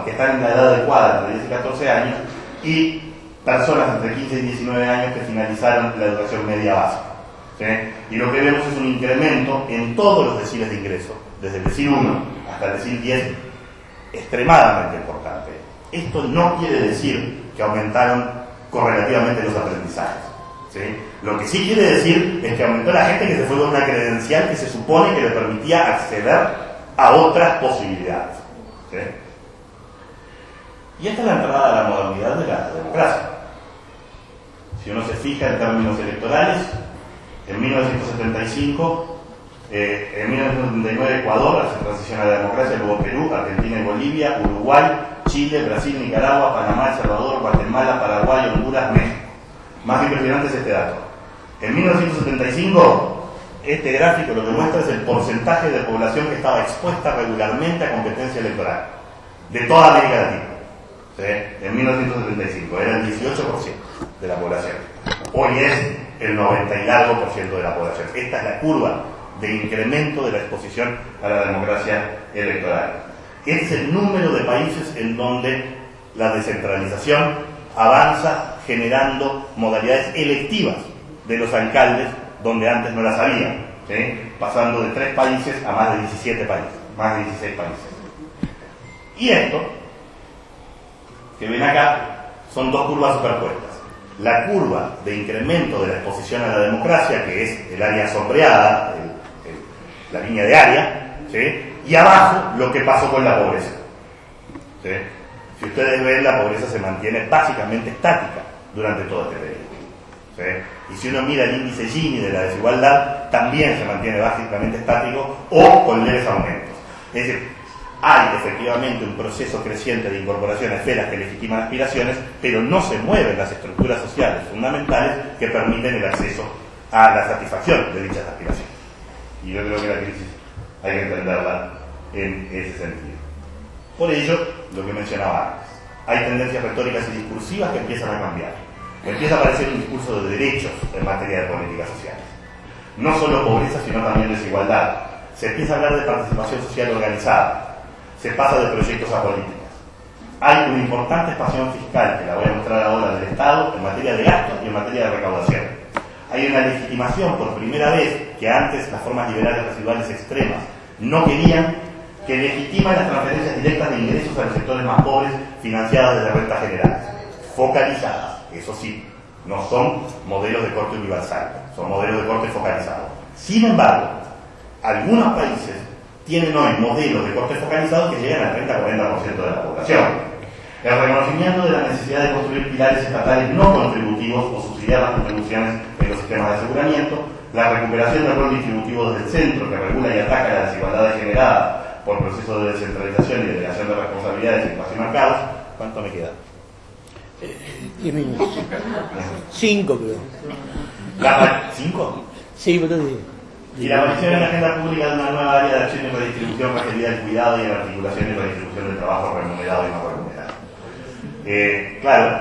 que están en la edad adecuada entre 10 y 14 años, y personas entre 15 y 19 años que finalizaron la educación media básica. ¿Sí? Y lo que vemos es un incremento en todos los deciles de ingreso, desde el decil 1 hasta el decil 10, extremadamente importante. Esto no quiere decir que aumentaron correlativamente los aprendizajes. ¿Sí? Lo que sí quiere decir es que aumentó la gente que se fue con una credencial que se supone que le permitía acceder a otras posibilidades. ¿Sí? Y esta es la entrada a la modernidad de la democracia. Si uno se fija en términos electorales, en 1975, en 1979 Ecuador hace transición a la democracia, luego Perú, Argentina y Bolivia, Uruguay, Chile, Brasil, Nicaragua, Panamá, El Salvador, Guatemala, Paraguay, Honduras, México. Más impresionante es este dato. En 1975, este gráfico lo que muestra es el porcentaje de población que estaba expuesta regularmente a competencia electoral de toda América Latina. ¿Sí? En 1975 era el 18% de la población. Hoy es el 90 y largo por ciento de la población. Esta es la curva de incremento de la exposición a la democracia electoral. Este es el número de países en donde la descentralización avanza generando modalidades electivas de los alcaldes donde antes no las había, ¿sí? Pasando de 3 países a más de 17 países, más de 16 países. Y esto, que ven acá, son 2 curvas superpuestas. La curva de incremento de la exposición a la democracia, que es el área sombreada, la línea de área, ¿sí? Y abajo lo que pasó con la pobreza. ¿Sí? Si ustedes ven, la pobreza se mantiene básicamente estática durante todo este periodo. ¿Sí? Y si uno mira el índice Gini de la desigualdad, también se mantiene básicamente estático o con leves aumentos. Es decir, hay efectivamente un proceso creciente de incorporación a esferas que legitiman aspiraciones, pero no se mueven las estructuras sociales fundamentales que permiten el acceso a la satisfacción de dichas aspiraciones. Y yo creo que la crisis hay que entenderla en ese sentido. Por ello, lo que mencionaba antes, hay tendencias retóricas y discursivas que empiezan a cambiar. Empieza a aparecer un discurso de derechos en materia de políticas sociales. No solo pobreza, sino también desigualdad. Se empieza a hablar de participación social organizada. Se pasa de proyectos a políticas. Hay una importante expansión fiscal, que la voy a mostrar ahora, del Estado en materia de gasto y en materia de recaudación. Hay una legitimación por primera vez, que antes las formas liberales residuales extremas no querían, que legitiman las transferencias directas de ingresos a los sectores más pobres financiadas desde rentas generales, focalizadas, eso sí, no son modelos de corte universal, son modelos de corte focalizado. Sin embargo, algunos países tienen hoy modelos de corte focalizado que llegan al 30-40% de la población. El reconocimiento de la necesidad de construir pilares estatales no contributivos o subsidiar las contribuciones en los sistemas de aseguramiento, la recuperación del rol distributivo desde el centro que regula y ataca la desigualdad generada por procesos de descentralización y delegación de responsabilidades en espacios marcados. ¿Cuánto me queda? 10 minutos. 5 creo. ¿5? Sí, pero sí. Y la aparición en la agenda pública de una nueva área de acción y redistribución referida al cuidado y a la articulación y redistribución del trabajo remunerado y no remunerado. Claro,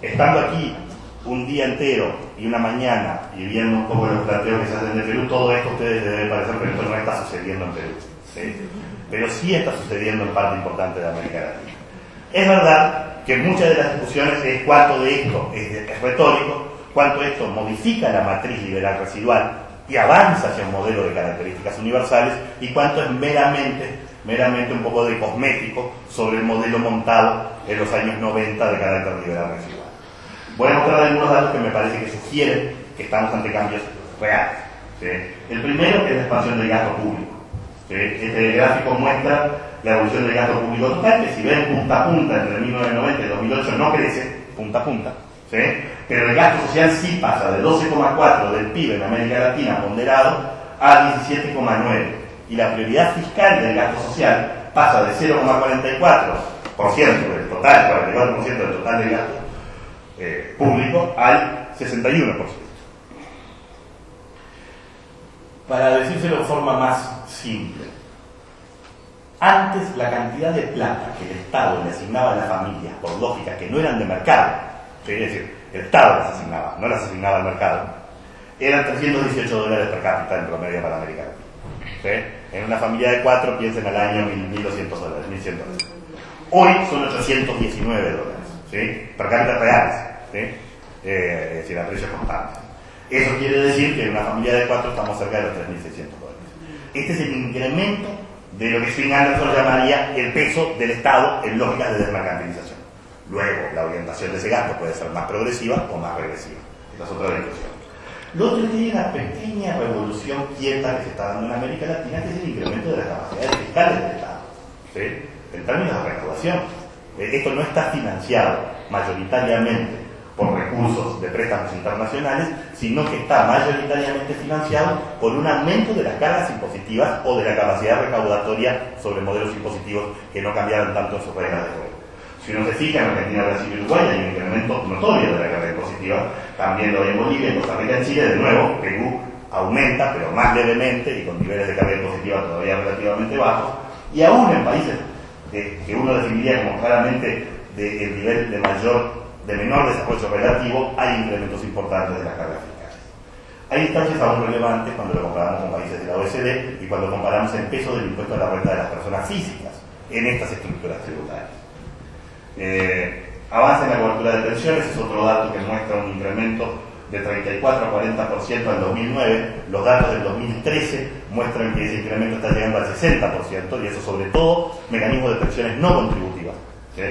estando aquí un día entero y una mañana y viendo un poco los planteos que se hacen de Perú, todo esto a ustedes les debe parecer que esto no está sucediendo en Perú. ¿Sí? Pero sí está sucediendo en parte importante de América Latina. Es verdad que muchas de las discusiones es cuánto de esto es retórico, cuánto esto modifica la matriz liberal residual y avanza hacia un modelo de características universales, y cuánto es meramente un poco de cosmético sobre el modelo montado en los años 90 de carácter liberal residual. Voy a mostrar algunos datos que me parece que sugieren que estamos ante cambios reales. ¿Sí? El primero es la expansión del gasto público. ¿Sí? Este gráfico muestra la evolución del gasto público total, que si ven punta a punta entre 1990 y 2008 no crece, punta a punta. ¿Sí? Pero el gasto social sí pasa de 12,4 del PIB en América Latina ponderado a 17,9, y la prioridad fiscal del gasto social pasa de 0,44% del total, 44% del total del gasto público al 61%. Para decírselo de forma más simple, Antes, la cantidad de plata que el Estado le asignaba a las familias, por lógica que no eran de mercado, es decir, el Estado las asignaba, no las asignaba al mercado, eran $318 per cápita en promedio para América Latina. ¿Sí? En una familia de 4 piensen al año $1.200, $1.100. Hoy son $819, ¿sí? Per cápita reales, ¿sí? Es decir, a precios constantes. Eso quiere decir que en una familia de 4 estamos cerca de los $3.600. Este es el incremento de lo que Swing Anderson llamaría el peso del Estado en lógicas de desmercantilización. Luego, la orientación de ese gasto puede ser más progresiva o más regresiva. Esa es otra discusión. Lo otro es que hay una pequeña revolución quieta que se está dando en América Latina, que es el incremento de las capacidades fiscales del Estado, ¿sí? En términos de recaudación. Esto no está financiado mayoritariamente por recursos de préstamos internacionales, sino que está mayoritariamente financiado por un aumento de las cargas impositivas o de la capacidad recaudatoria sobre modelos impositivos que no cambiaron tanto en sus reglas de juego. Si uno se fija en Argentina, Brasil y Uruguay hay un incremento notorio de la carga impositiva, también lo hay en Bolivia, en Costa Rica, en Chile, de nuevo, Perú aumenta, pero más levemente y con niveles de carga impositiva todavía relativamente bajos, y aún en países que uno definiría como claramente el nivel de menor desarrollo relativo, hay incrementos importantes de las cargas fiscales. Hay distancias aún relevantes cuando lo comparamos con países de la OECD y cuando comparamos el peso del impuesto a la renta de las personas físicas en estas estructuras tributarias. Avance en la cobertura de pensiones es otro dato que muestra un incremento de 34 a 40% en 2009. Los datos del 2013 muestran que ese incremento está llegando al 60%, y eso sobre todo mecanismos de pensiones no contributivas, ¿sí?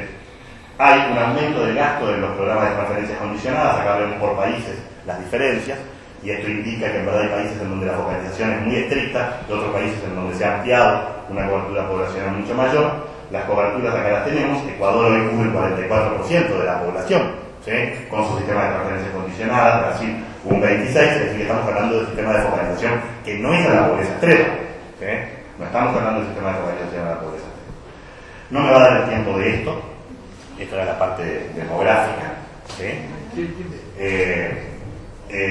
Hay un aumento del gasto en los programas de transferencias condicionadas. Acá vemos por países las diferencias, y esto indica que en verdad hay países en donde la focalización es muy estricta y otros países en donde se ha ampliado una cobertura poblacional mucho mayor. Las coberturas acá las tenemos. Ecuador hoy cubre el 44% de la población, ¿sí? Con su sistema de transferencias condicionadas. Brasil un 26%, es decir, que estamos hablando del sistema de focalización que no es a la pobreza extrema, ¿sí? No estamos hablando del sistema de focalización a la pobreza extrema. No me va a dar el tiempo de esto. Esta era la parte demográfica, ¿sí?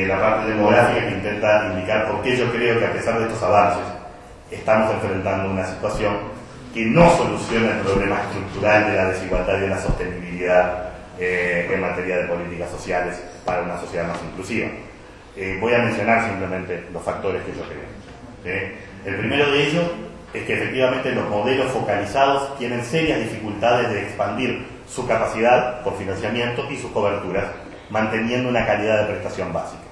La parte demográfica que intenta indicar por qué yo creo que a pesar de estos avances estamos enfrentando una situación que no soluciona el problema estructural de la desigualdad y de la sostenibilidad en materia de políticas sociales para una sociedad más inclusiva. Voy a mencionar simplemente los factores que yo creo, ¿sí? El primero de ellos es que efectivamente los modelos focalizados tienen serias dificultades de expandir su capacidad por financiamiento y sus coberturas, manteniendo una calidad de prestación básica.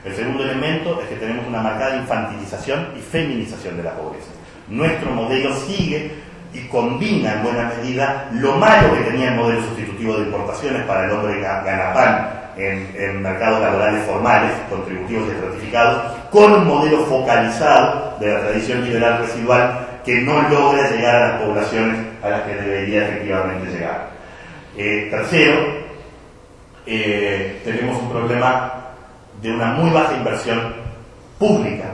El segundo elemento es que tenemos una marcada infantilización y feminización de la pobreza. Nuestro modelo sigue y combina en buena medida lo malo que tenía el modelo sustitutivo de importaciones para el hombre ganapán en mercados laborales formales, contributivos y estratificados, con un modelo focalizado de la tradición liberal residual que no logra llegar a las poblaciones a las que debería efectivamente llegar. Tercero, tenemos un problema de una muy baja inversión pública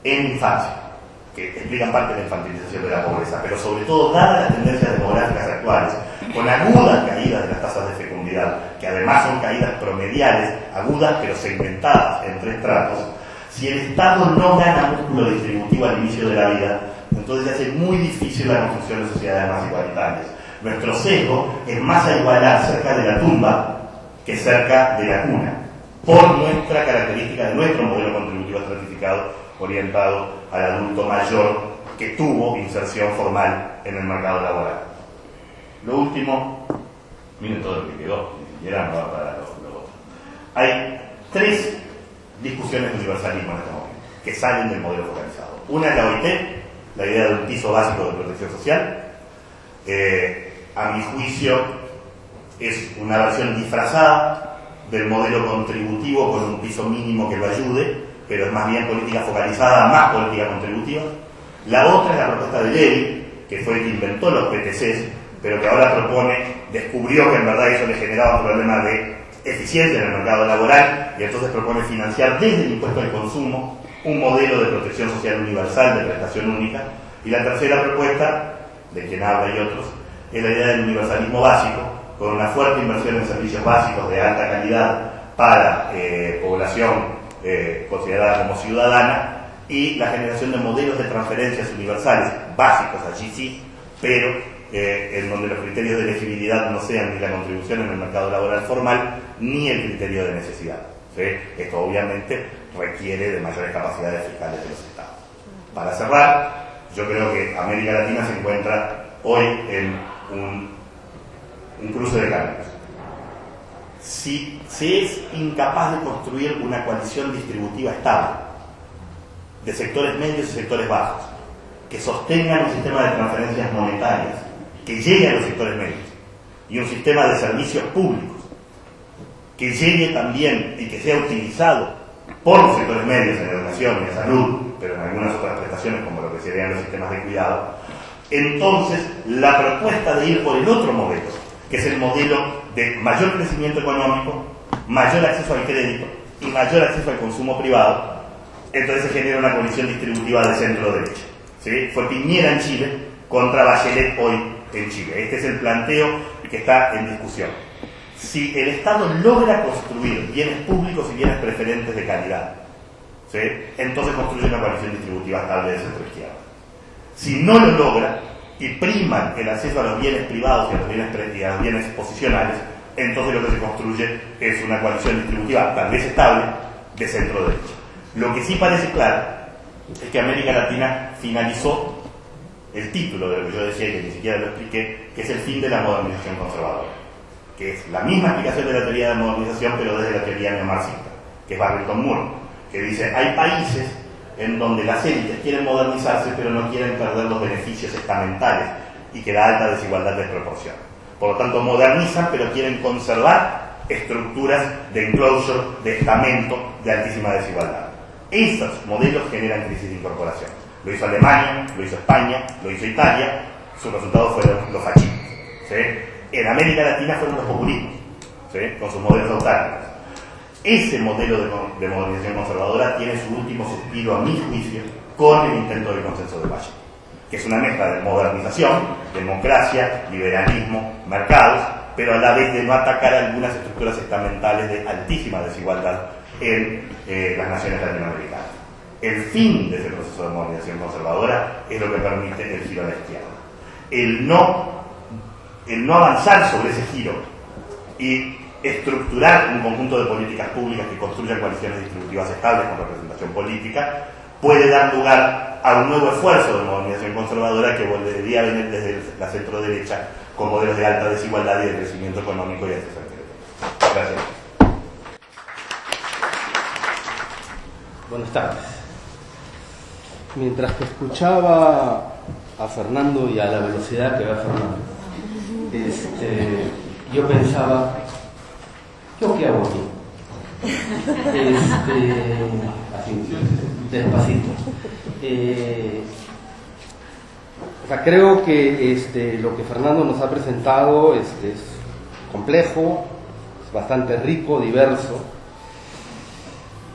en infancia, que explican parte de la infantilización de la pobreza, pero sobre todo, dadas las tendencias demográficas actuales, con agudas caídas de las tasas de fecundidad, que además son caídas promediales, agudas pero segmentadas en 3 tratos, si el Estado no gana músculo distributivo al inicio de la vida, entonces se hace muy difícil la construcción de sociedades más igualitarias. Nuestro sesgo es más a igualar cerca de la tumba que cerca de la cuna, por nuestra característica de nuestro modelo contributivo estratificado orientado al adulto mayor que tuvo inserción formal en el mercado laboral. Lo último, miren todo lo que quedó, ni siquiera no va para lo otro. Hay 3 discusiones de universalismo en este momento que salen del modelo focalizado. Una es la OIT, la idea de un piso básico de protección social. A mi juicio es una versión disfrazada del modelo contributivo con un piso mínimo que lo ayude, pero es más bien política focalizada, más política contributiva. La otra es la propuesta de Levy, que fue el que inventó los PTCs, pero que ahora descubrió que en verdad eso le generaba un problema de eficiencia en el mercado laboral, y entonces propone financiar desde el impuesto al consumo un modelo de protección social universal, de prestación única. Y la tercera propuesta, de quien habla y otros, es la idea del universalismo básico, con una fuerte inversión en servicios básicos de alta calidad para población considerada como ciudadana, y la generación de modelos de transferencias universales básicos, allí sí, pero en donde los criterios de elegibilidad no sean ni la contribución en el mercado laboral formal, ni el criterio de necesidad. ¿Sí? Esto obviamente requiere de mayores capacidades fiscales de los Estados. Para cerrar, yo creo que América Latina se encuentra hoy en un cruce de caminos. Si se es incapaz de construir una coalición distributiva estable, de sectores medios y sectores bajos, que sostengan un sistema de transferencias monetarias, que llegue a los sectores medios, y un sistema de servicios públicos, que llegue también y que sea utilizado por los sectores medios en educación y en salud, pero en algunas otras prestaciones como lo que serían los sistemas de cuidado, entonces la propuesta de ir por el otro modelo, que es el modelo de mayor crecimiento económico, mayor acceso al crédito y mayor acceso al consumo privado, entonces se genera una coalición distributiva de centro-derecha. ¿Sí? Fue Piñera en Chile contra Bachelet hoy en Chile. Este es el planteo que está en discusión. Si el Estado logra construir bienes públicos y bienes preferentes de calidad, ¿sí?, entonces construye una coalición distributiva estable de centro-izquierda. Si no lo logra y priman el acceso a los bienes privados y a los bienes posicionales, entonces lo que se construye es una coalición distributiva tal vez estable de centro-derecha. Lo que sí parece claro es que América Latina finalizó el título de lo que yo decía y que ni siquiera lo expliqué, que es el fin de la modernización conservadora, que es la misma explicación de la teoría de modernización, pero desde la teoría neomarxista, que es Barrington Moore, que dice: hay países en donde las élites quieren modernizarse, pero no quieren perder los beneficios estamentales y que la alta desigualdad les proporciona. Por lo tanto, modernizan, pero quieren conservar estructuras de enclosure, de estamento, de altísima desigualdad. Esos modelos generan crisis de incorporación. Lo hizo Alemania, lo hizo España, lo hizo Italia, sus resultados fueron los fascismos. ¿Sí? En América Latina fueron los populismos, ¿sí?, con sus modelos autárquicos. Ese modelo de modernización conservadora tiene su último suspiro, a mi juicio, con el intento del consenso de Valle, que es una mezcla de modernización, democracia, liberalismo, mercados, pero a la vez de no atacar algunas estructuras estamentales de altísima desigualdad en las naciones latinoamericanas. El fin de ese proceso de modernización conservadora es lo que permite el giro a la izquierda. El no avanzar sobre ese giro y estructurar un conjunto de políticas públicas que construyan coaliciones distributivas estables con representación política puede dar lugar a un nuevo esfuerzo de modernización conservadora que volvería a venir desde la centro-derecha con modelos de alta desigualdad y de crecimiento económico y acceso al crédito. Gracias. Buenas tardes. Mientras que escuchaba a Fernando y a la velocidad que va Fernando, yo pensaba, ¿yo qué hago aquí? Así, despacito. O sea, creo que lo que Fernando nos ha presentado es complejo, es bastante rico, diverso.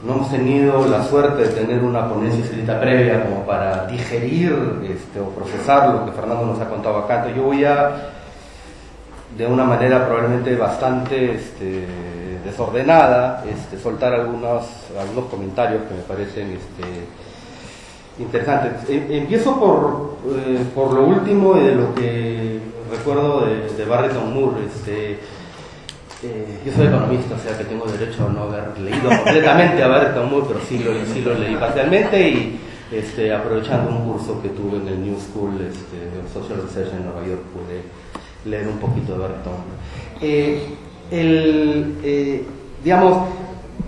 No hemos tenido la suerte de tener una ponencia escrita previa como para digerir o procesar lo que Fernando nos ha contado acá. Entonces yo voy a, de una manera probablemente bastante desordenada, soltar algunos comentarios que me parecen interesantes. Empiezo por lo último de lo que recuerdo de Barrington Moore. Yo soy economista, o sea que tengo derecho a no haber leído completamente a Barrington Moore, pero sí lo leí parcialmente y aprovechando un curso que tuve en el New School de Social Research en Nueva York pude leer un poquito de Barrington Moore. Digamos,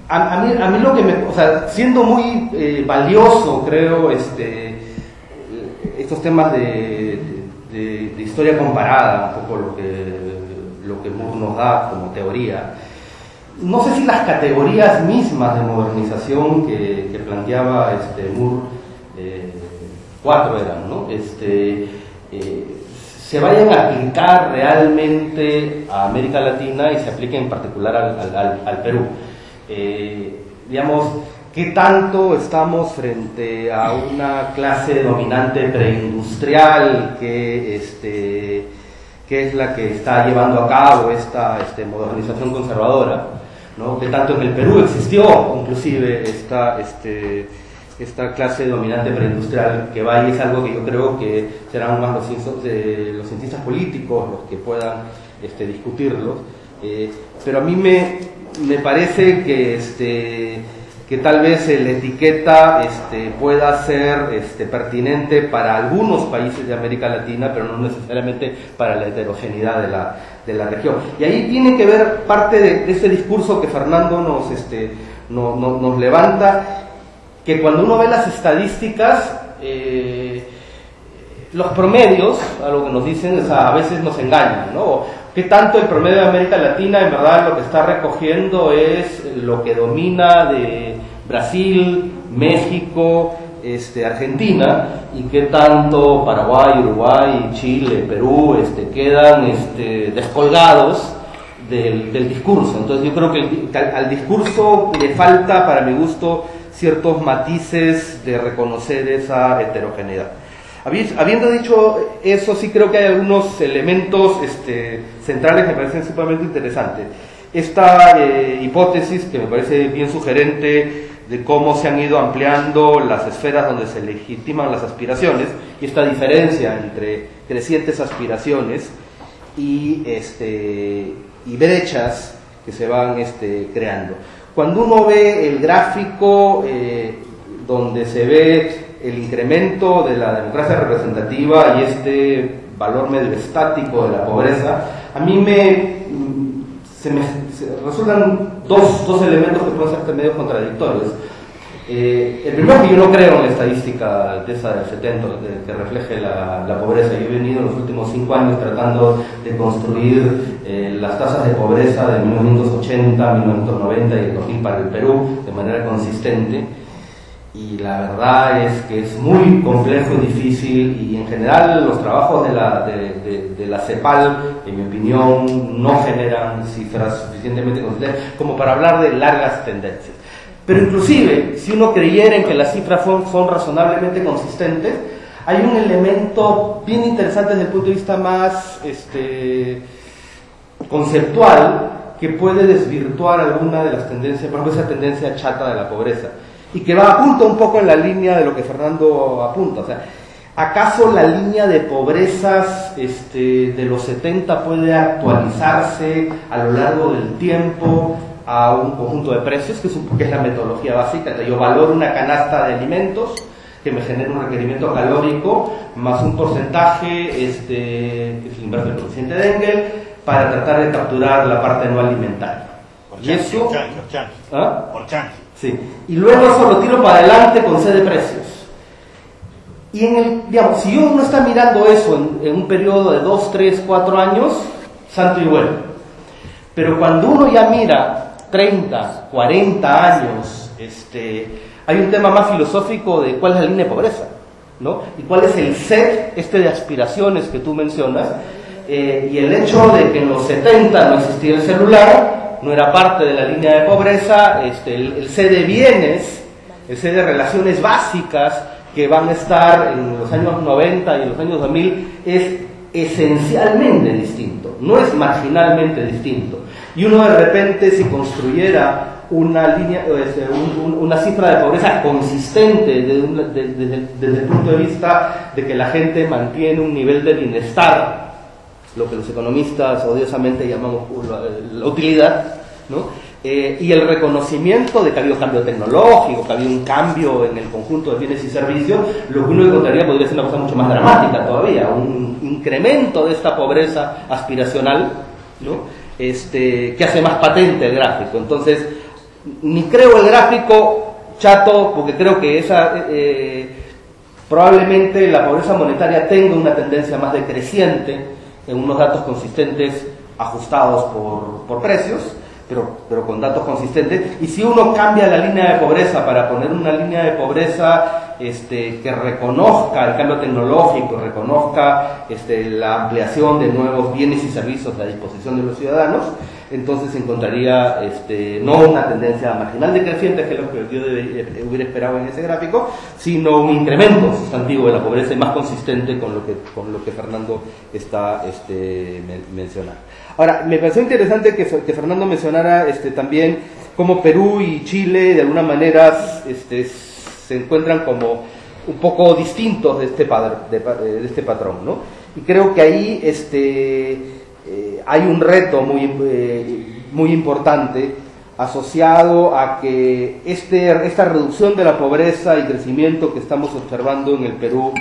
a mí lo que o sea, siendo muy valioso, creo, estos temas de historia comparada, un poco lo que Moore nos da como teoría. No sé si las categorías mismas de modernización que planteaba Moore, 4 eran, ¿no? Se vayan a aplicar realmente a América Latina y se apliquen en particular al Perú. Digamos, ¿qué tanto estamos frente a una clase dominante preindustrial que es la que está llevando a cabo esta modernización conservadora, ¿no? Que tanto en el Perú existió inclusive esta clase dominante preindustrial que va, y es algo que yo creo que serán más los cientistas políticos los que puedan discutirlo, pero a mí me parece que tal vez la etiqueta pueda ser pertinente para algunos países de América Latina, pero no necesariamente para la heterogeneidad de la región. Y ahí tiene que ver parte de ese discurso que Fernando nos levanta, que cuando uno ve las estadísticas, los promedios, algo que nos dicen, o sea, a veces nos engañan, ¿no? ¿Qué tanto el promedio de América Latina en verdad lo que está recogiendo es lo que domina de Brasil, México, Argentina, y qué tanto Paraguay, Uruguay, Chile, Perú quedan descolgados del discurso? Entonces yo creo que al discurso le falta, para mi gusto, ciertos matices de reconocer esa heterogeneidad. Habiendo dicho eso, sí creo que hay algunos elementos centrales que me parecen sumamente interesantes. Esta hipótesis, que me parece bien sugerente, de cómo se han ido ampliando las esferas donde se legitiman las aspiraciones, y esta diferencia entre crecientes aspiraciones y brechas que se van creando. Cuando uno ve el gráfico donde se ve el incremento de la democracia representativa y este valor medio estático de la pobreza, a mí se resultan dos elementos que pueden ser medio contradictorios. El primero, que yo no creo en la estadística de esa del 70 que refleje la pobreza. Yo he venido en los últimos 5 años tratando de construir las tasas de pobreza de 1980, 1990 y el 2000 para el Perú de manera consistente, y la verdad es que es muy complejo y difícil, y en general los trabajos de la CEPAL, en mi opinión, no generan cifras suficientemente consistentes como para hablar de largas tendencias. Pero inclusive, si uno creyera en que las cifras son razonablemente consistentes, hay un elemento bien interesante desde el punto de vista más conceptual, que puede desvirtuar alguna de las tendencias, por ejemplo esa tendencia chata de la pobreza, y que apunta un poco en la línea de lo que Fernando apunta. O sea, ¿acaso la línea de pobrezas de los 70 puede actualizarse a lo largo del tiempo a un conjunto de precios, que es la metodología básica? Yo valoro una canasta de alimentos que me genera un requerimiento calórico más un porcentaje, que es el inverso del coeficiente de Engel, para tratar de capturar la parte no alimentaria. Por Y chanqui, eso, por chanqui. ¿ah? Por chanqui. Sí. Y luego eso lo tiro para adelante con C de precios. Y digamos, si uno está mirando eso en un periodo de 2, 3, 4 años, santo y bueno. Pero cuando uno ya mira 30, 40 años, hay un tema más filosófico de cuál es la línea de pobreza, ¿no? Y cuál es el set de aspiraciones que tú mencionas, y el hecho de que en los 70 no existía el celular, no era parte de la línea de pobreza, el set de bienes, el set de relaciones básicas que van a estar en los años 90 y en los años 2000 es esencialmente distinto, no es marginalmente distinto. Y uno de repente, si construyera una línea, una cifra de pobreza consistente desde el punto de vista de que la gente mantiene un nivel de bienestar, lo que los economistas odiosamente llamamos la utilidad, ¿no? Y el reconocimiento de que ha habido cambio tecnológico, que ha habido un cambio en el conjunto de bienes y servicios, lo que uno encontraría podría ser una cosa mucho más dramática todavía, un incremento de esta pobreza aspiracional, ¿no? Que hace más patente el gráfico. Entonces, ni creo el gráfico chato, porque creo que probablemente la pobreza monetaria tenga una tendencia más decreciente en unos datos consistentes ajustados por precios, pero con datos consistentes. Y si uno cambia la línea de pobreza para poner una línea de pobreza que reconozca el cambio tecnológico, reconozca la ampliación de nuevos bienes y servicios a disposición de los ciudadanos, entonces encontraría no una tendencia marginal decreciente, que es lo que yo hubiera esperado en ese gráfico, sino un incremento sustantivo de la pobreza y más consistente con lo que Fernando está mencionando. Ahora, me pareció interesante que Fernando mencionara también cómo Perú y Chile de alguna manera se encuentran como un poco distintos de este patrón, ¿no? Y creo que ahí hay un reto muy importante asociado a que esta reducción de la pobreza y crecimiento que estamos observando en el Perú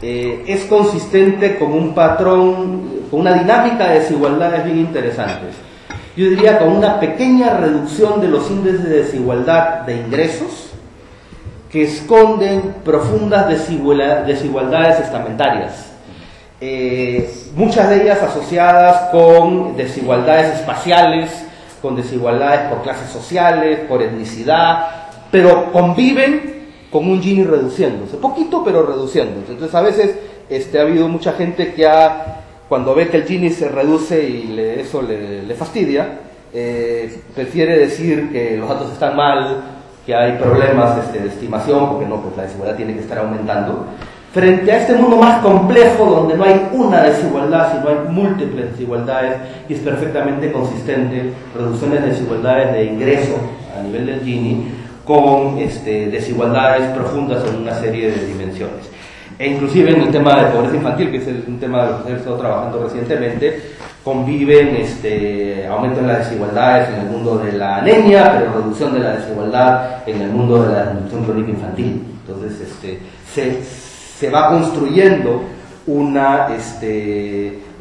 es consistente con un patrón, con una dinámica de desigualdades bien interesantes. Yo diría con una pequeña reducción de los índices de desigualdad de ingresos que esconden profundas desigualdades estamentarias. Muchas de ellas asociadas con desigualdades espaciales, con desigualdades por clases sociales, por etnicidad, pero conviven con un Gini reduciéndose, poquito pero reduciéndose. Entonces a veces ha habido mucha gente que cuando ve que el Gini se reduce y eso le fastidia, prefiere decir que los datos están mal, que hay problemas de estimación, porque no, pues la desigualdad tiene que estar aumentando. Frente a este mundo más complejo, donde no hay una desigualdad, sino hay múltiples desigualdades, y es perfectamente consistente reducciones de desigualdades de ingreso a nivel del Gini, con desigualdades profundas en una serie de dimensiones. E inclusive en el tema de pobreza infantil, que es un tema de lo que he estado trabajando recientemente, conviven aumento en las desigualdades en el mundo de la anemia, pero reducción de la desigualdad en el mundo de la desnutrición crónica infantil. Entonces se va construyendo una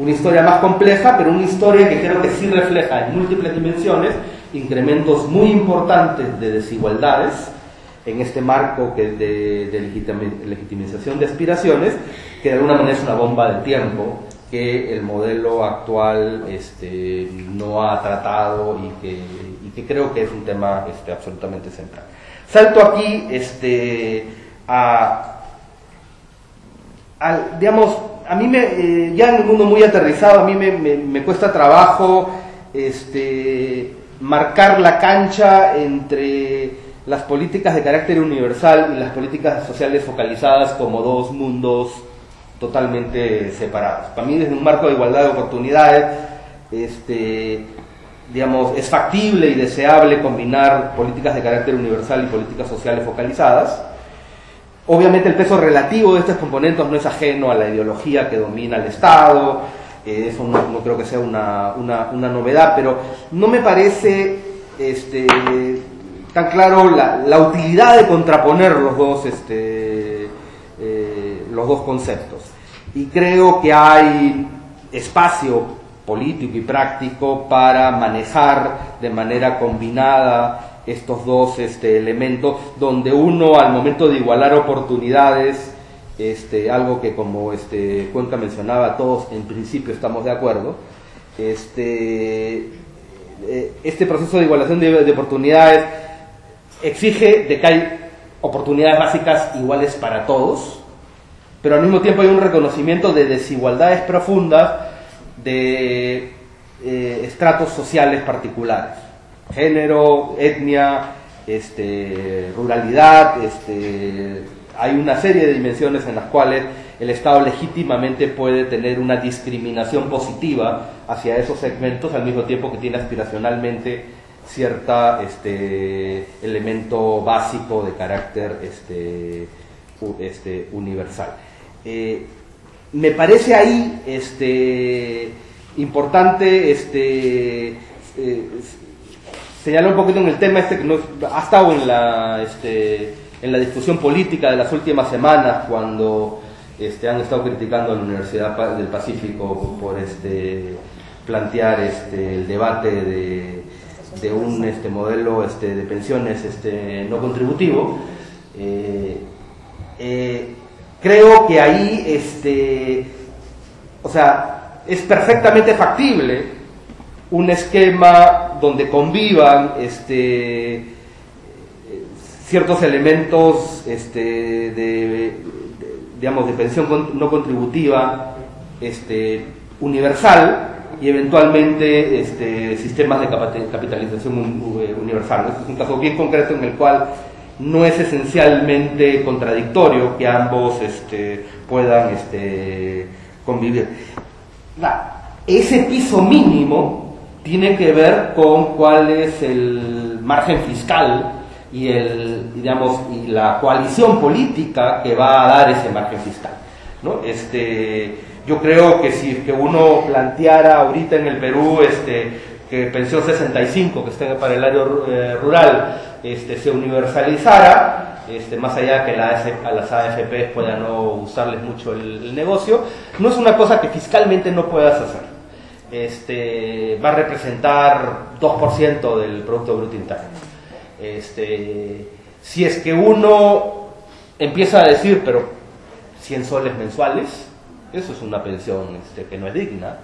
historia más compleja, pero una historia que creo que sí refleja en múltiples dimensiones incrementos muy importantes de desigualdades en este marco de legitimización de aspiraciones, que de alguna manera es una bomba de tiempo que el modelo actual no ha tratado y que creo que es un tema absolutamente central. Salto aquí digamos, a mí ya en el mundo muy aterrizado, a mí me cuesta trabajo marcar la cancha entre las políticas de carácter universal y las políticas sociales focalizadas como dos mundos totalmente separados. Para mí, desde un marco de igualdad de oportunidades, digamos, es factible y deseable combinar políticas de carácter universal y políticas sociales focalizadas. Obviamente el peso relativo de estos componentes no es ajeno a la ideología que domina el Estado, eso no creo que sea una novedad, pero no me parece tan claro la utilidad de contraponer los dos conceptos. Y creo que hay espacio político y práctico para manejar de manera combinada estos dos elementos, donde uno, al momento de igualar oportunidades, algo que, como Cuenca mencionaba, todos en principio estamos de acuerdo, este proceso de igualación de oportunidades exige de que hay oportunidades básicas iguales para todos, pero al mismo tiempo hay un reconocimiento de desigualdades profundas de estratos sociales particulares. Género, etnia, ruralidad, hay una serie de dimensiones en las cuales el Estado legítimamente puede tener una discriminación positiva hacia esos segmentos, al mismo tiempo que tiene aspiracionalmente cierta elemento básico de carácter universal. Me parece ahí importante señalar un poquito en el tema que no ha estado en la discusión política de las últimas semanas, cuando han estado criticando a la Universidad del Pacífico por plantear el debate de un modelo de pensiones no contributivo. Creo que ahí o sea, es perfectamente factible un esquema donde convivan ciertos elementos digamos, de pensión no contributiva universal y eventualmente sistemas de capitalización universal. Este es un caso bien concreto en el cual no es esencialmente contradictorio que ambos puedan convivir. Ese piso mínimo tiene que ver con cuál es el margen fiscal y la coalición política que va a dar ese margen fiscal, ¿no? Yo creo que si es que uno planteara ahorita en el Perú que pensión 65 que esté para el área rural se universalizara, más allá de que a las AFP puedan no gustarles mucho el negocio, no es una cosa que fiscalmente no puedas hacer. Va a representar 2% del Producto Bruto Interno. Si es que uno empieza a decir, pero 100 soles mensuales, eso es una pensión que no es digna,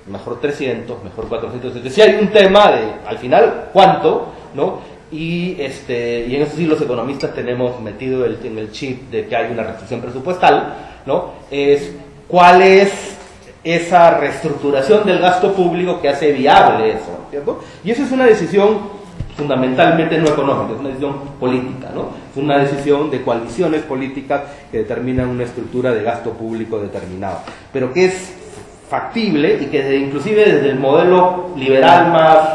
mejor 300, mejor 400, si hay un tema de, al final, ¿cuánto? ¿No? Y en eso sí los economistas tenemos metido en el chip de que hay una restricción presupuestal, ¿no? Es cuál es esa reestructuración del gasto público que hace viable eso, ¿cierto? Y eso es una decisión fundamentalmente no económica, es una decisión política, ¿no? Es una decisión de coaliciones políticas que determinan una estructura de gasto público determinado, pero que es factible y que inclusive desde el modelo liberal más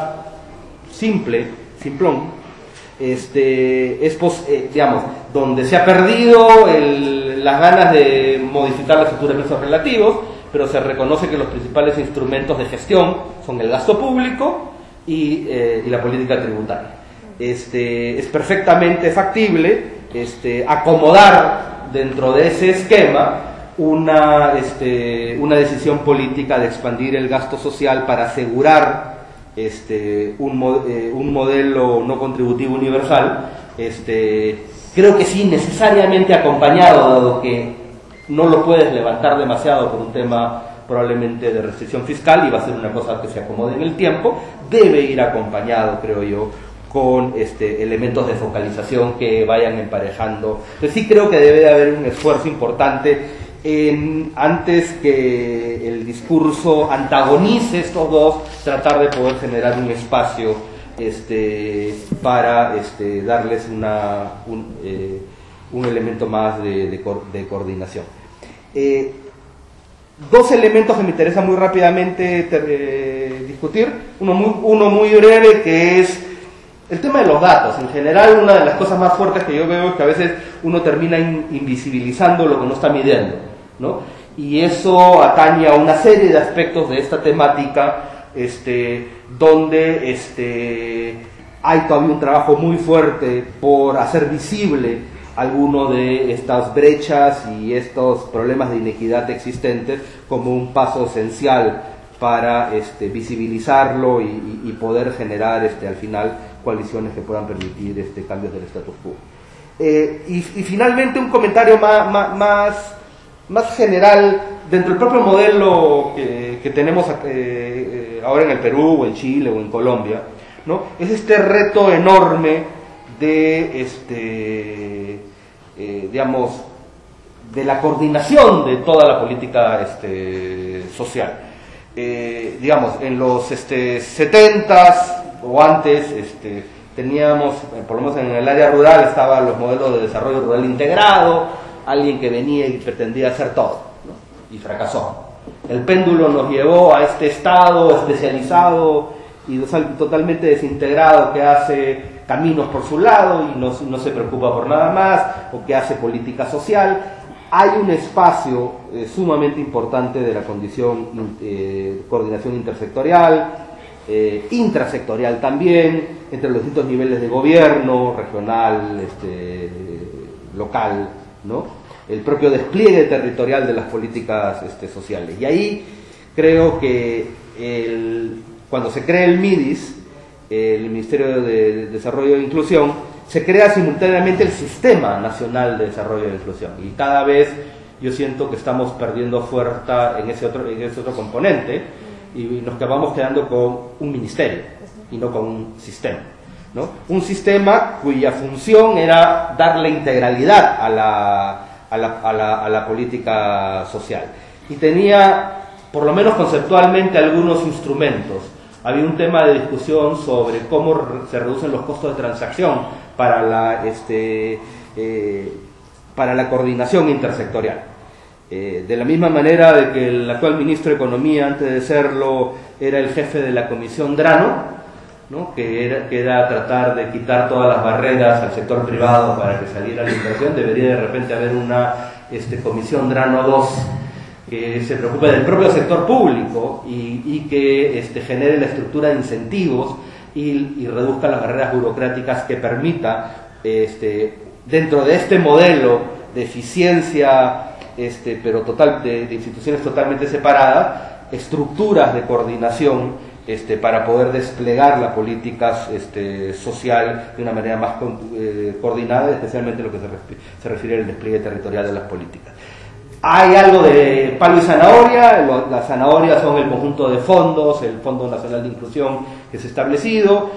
simplón, digamos, donde se ha perdido las ganas de modificar la estructura de precios relativos, pero se reconoce que los principales instrumentos de gestión son el gasto público y la política tributaria. Es perfectamente factible acomodar dentro de ese esquema una decisión política de expandir el gasto social para asegurar un modelo no contributivo universal, creo que sí, necesariamente acompañado, dado que no lo puedes levantar demasiado por un tema probablemente de restricción fiscal y va a ser una cosa que se acomode en el tiempo, debe ir acompañado, creo yo, con elementos de focalización que vayan emparejando. Entonces sí creo que debe de haber un esfuerzo importante antes que el discurso antagonice estos dos, tratar de poder generar un espacio para darles un elemento más de coordinación. Dos elementos que me interesa muy rápidamente discutir, uno muy breve, que es el tema de los datos. En general, una de las cosas más fuertes que yo veo es que a veces uno termina invisibilizando lo que no está midiendo, ¿no? Y eso atañe a una serie de aspectos de esta temática, donde hay todavía un trabajo muy fuerte por hacer visible alguno de estas brechas y estos problemas de inequidad existentes como un paso esencial para visibilizarlo y poder generar al final coaliciones que puedan permitir cambios del status quo. Y finalmente un comentario más general dentro del propio modelo que tenemos ahora en el Perú o en Chile o en Colombia, ¿no? Es este reto enorme de digamos, de la coordinación de toda la política social. Digamos, en los 70s o antes teníamos, por lo menos en el área rural, estaban los modelos de desarrollo rural integrado, alguien que venía y pretendía hacer todo, ¿no? Y fracasó. El péndulo nos llevó a este estado especializado y totalmente desintegrado que hace caminos por su lado y no se preocupa por nada más, o que hace política social. Hay un espacio sumamente importante de la coordinación intersectorial, intrasectorial también, entre los distintos niveles de gobierno, regional, local, ¿no? El propio despliegue territorial de las políticas sociales. Y ahí creo que cuando se crea el MIDIS, el Ministerio de Desarrollo e Inclusión, se crea simultáneamente el Sistema Nacional de Desarrollo e Inclusión. Y cada vez yo siento que estamos perdiendo fuerza en ese otro componente y nos vamos quedando con un ministerio y no con un sistema, ¿no? Un sistema cuya función era darle integralidad a la política social. Y tenía, por lo menos conceptualmente, algunos instrumentos. Había un tema de discusión sobre cómo se reducen los costos de transacción para la coordinación intersectorial. De la misma manera de que el actual ministro de Economía, antes de serlo, era el jefe de la Comisión Drano, ¿no? que era tratar de quitar todas las barreras al sector privado para que saliera la inversión. Debería de repente haber una comisión Drano 2 que se preocupe del propio sector público y que genere la estructura de incentivos y reduzca las barreras burocráticas que permita, dentro de este modelo de eficiencia, pero total, de instituciones totalmente separadas, estructuras de coordinación para poder desplegar la política social de una manera más coordinada, especialmente lo que se refiere al despliegue territorial de las políticas. Hay algo de palo y zanahoria. Las zanahorias son el conjunto de fondos, el Fondo Nacional de Inclusión que se ha establecido,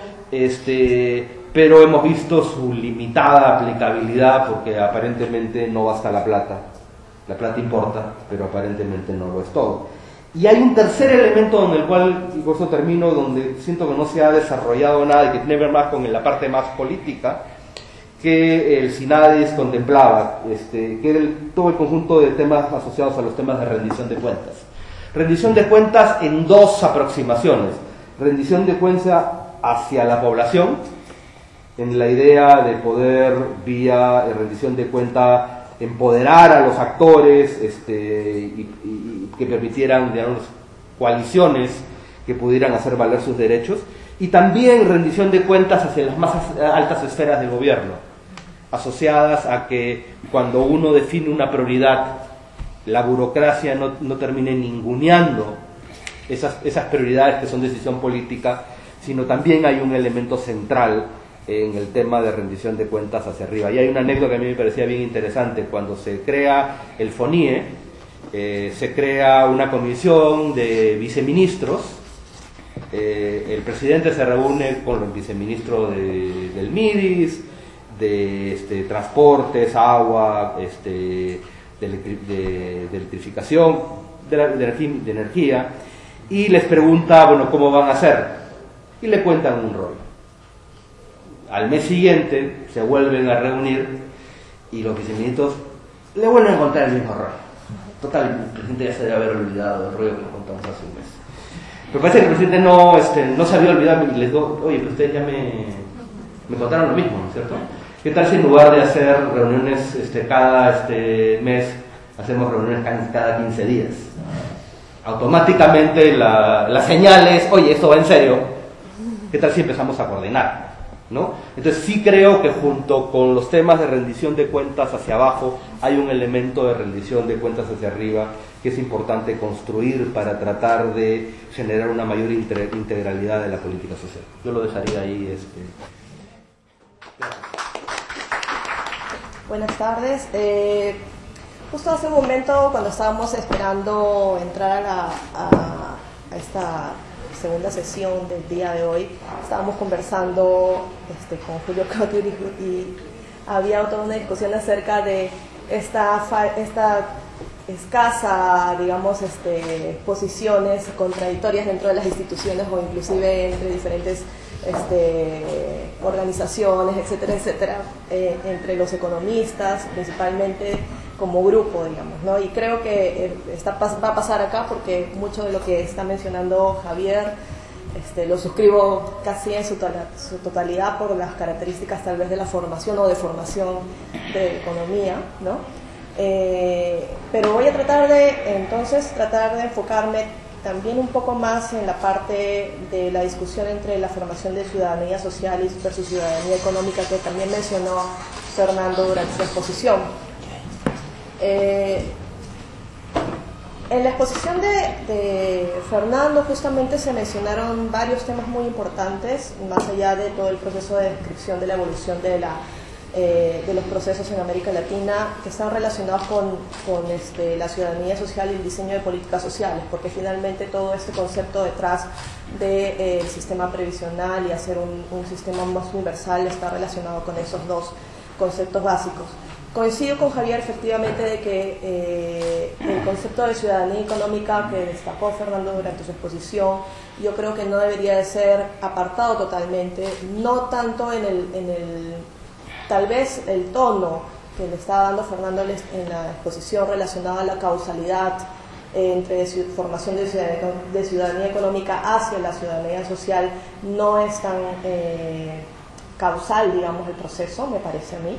pero hemos visto su limitada aplicabilidad porque aparentemente no basta la plata. La plata importa, pero aparentemente no lo es todo. Y hay un tercer elemento en el cual, y por eso termino, donde siento que no se ha desarrollado nada y que tiene que ver más con la parte más política, que el SINADIS contemplaba, que era todo el conjunto de temas asociados a los temas de rendición de cuentas. Rendición de cuentas en dos aproximaciones. Rendición de cuentas hacia la población, en la idea de poder, vía rendición de cuentas, empoderar a los actores y que permitieran, digamos, coaliciones que pudieran hacer valer sus derechos, y también rendición de cuentas hacia las más altas esferas del gobierno, asociadas a que cuando uno define una prioridad, la burocracia no termine ninguneando esas prioridades que son decisión política, sino también hay un elemento central en el tema de rendición de cuentas hacia arriba. Y hay una anécdota que a mí me parecía bien interesante. Cuando se crea el FONIE, se crea una comisión de viceministros. El presidente se reúne con el viceministro del MIDIS, de transportes, agua, de electrificación, de energía, y les pregunta, bueno, ¿cómo van a hacer? Y le cuentan un rollo. Al mes siguiente se vuelven a reunir y los viceministros le vuelven a contar el mismo rollo. Total, el presidente ya se debe haber olvidado del rollo que le contamos hace un mes. Pero parece que el presidente no se había olvidado y les digo, oye, pero ustedes ya me contaron lo mismo, ¿no es cierto? ¿Qué tal si en lugar de hacer reuniones cada mes, hacemos reuniones cada 15 días? Automáticamente la señal es, oye, esto va en serio. ¿Qué tal si empezamos a coordinar? ¿No? Entonces sí creo que junto con los temas de rendición de cuentas hacia abajo hay un elemento de rendición de cuentas hacia arriba que es importante construir para tratar de generar una mayor integralidad de la política social. Yo lo dejaría ahí. Buenas tardes. Justo hace un momento, cuando estábamos esperando entrar a esta segunda sesión del día de hoy, estábamos conversando con Julio Cotter y había toda una discusión acerca de esta escasa, digamos, posiciones contradictorias dentro de las instituciones o inclusive entre diferentes organizaciones, etcétera, etcétera, entre los economistas, principalmente como grupo, digamos, ¿no? Y creo que va a pasar acá porque mucho de lo que está mencionando Javier lo suscribo casi en su totalidad por las características tal vez de la formación o de formación de economía, ¿no? Pero voy a tratar de enfocarme también un poco más en la parte de la discusión entre la formación de ciudadanía social versus ciudadanía económica que también mencionó Fernando durante su exposición. En la exposición de Fernando justamente se mencionaron varios temas muy importantes, más allá de todo el proceso de descripción de la evolución de los procesos en América Latina, que están relacionados con la ciudadanía social y el diseño de políticas sociales, porque finalmente todo este concepto detrás del sistema previsional y hacer un sistema más universal está relacionado con esos dos conceptos básicos. Coincido con Javier efectivamente de que el concepto de ciudadanía económica que destacó Fernando durante su exposición, yo creo que no debería de ser apartado totalmente, no tanto tal vez el tono que le está dando Fernando en la exposición relacionada a la causalidad entre formación de ciudadanía económica hacia la ciudadanía social no es tan causal, digamos, el proceso, me parece a mí,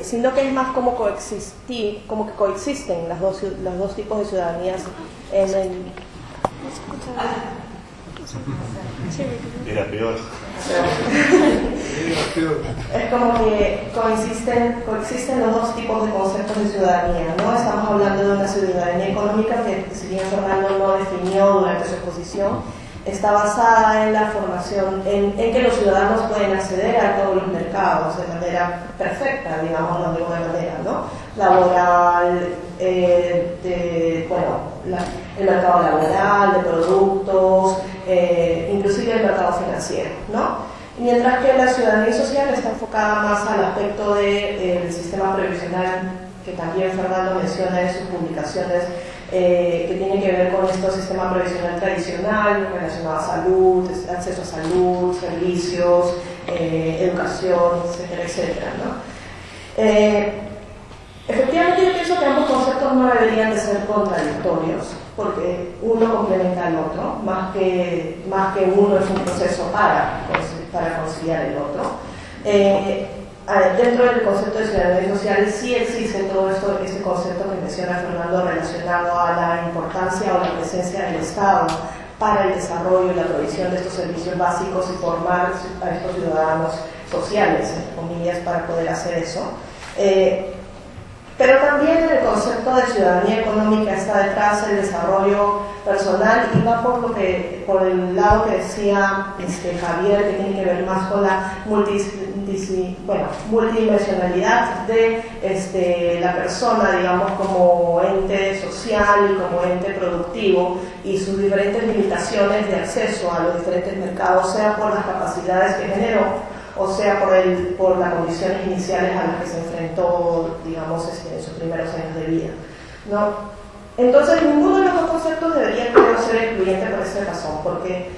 sino que es más como coexistir, como que coexisten los dos tipos de ciudadanías en el... Era peor. Es como que coexisten los dos tipos de conceptos de ciudadanía, ¿no? Estamos hablando de una ciudadanía económica que, si bien Fernando no definió durante su exposición, está basada en la formación, en que los ciudadanos pueden acceder a todos los mercados de manera perfecta, digamos, de alguna manera, ¿no? Laboral, el mercado laboral, de productos, inclusive el mercado financiero, ¿no? Mientras que la ciudadanía social está enfocada más al aspecto del sistema previsional, que también Fernando menciona en sus publicaciones, que tiene que ver con este sistema previsional tradicional relacionado a salud, acceso a salud, servicios, educación, etcétera, etcétera, ¿no? Efectivamente, yo pienso que ambos conceptos no deberían de ser contradictorios, porque uno complementa al otro, más que uno es un proceso para conciliar el otro. Dentro del concepto de ciudadanía social sí existe todo este concepto que menciona Fernando relacionado a la importancia o la presencia del Estado para el desarrollo y la provisión de estos servicios básicos y formar a estos ciudadanos sociales, entre comillas, para poder hacer eso. Pero también en el concepto de ciudadanía económica está detrás el desarrollo personal y va por el lado que decía Javier, que tiene que ver más con la multidimensionalidad de la persona, digamos, como ente social y como ente productivo, y sus diferentes limitaciones de acceso a los diferentes mercados, sea por las capacidades que generó, o sea por las condiciones iniciales a las que se enfrentó, digamos, en sus primeros años de vida, ¿no? Entonces, ninguno de los dos conceptos debería, creo, ser excluyente por esa razón, porque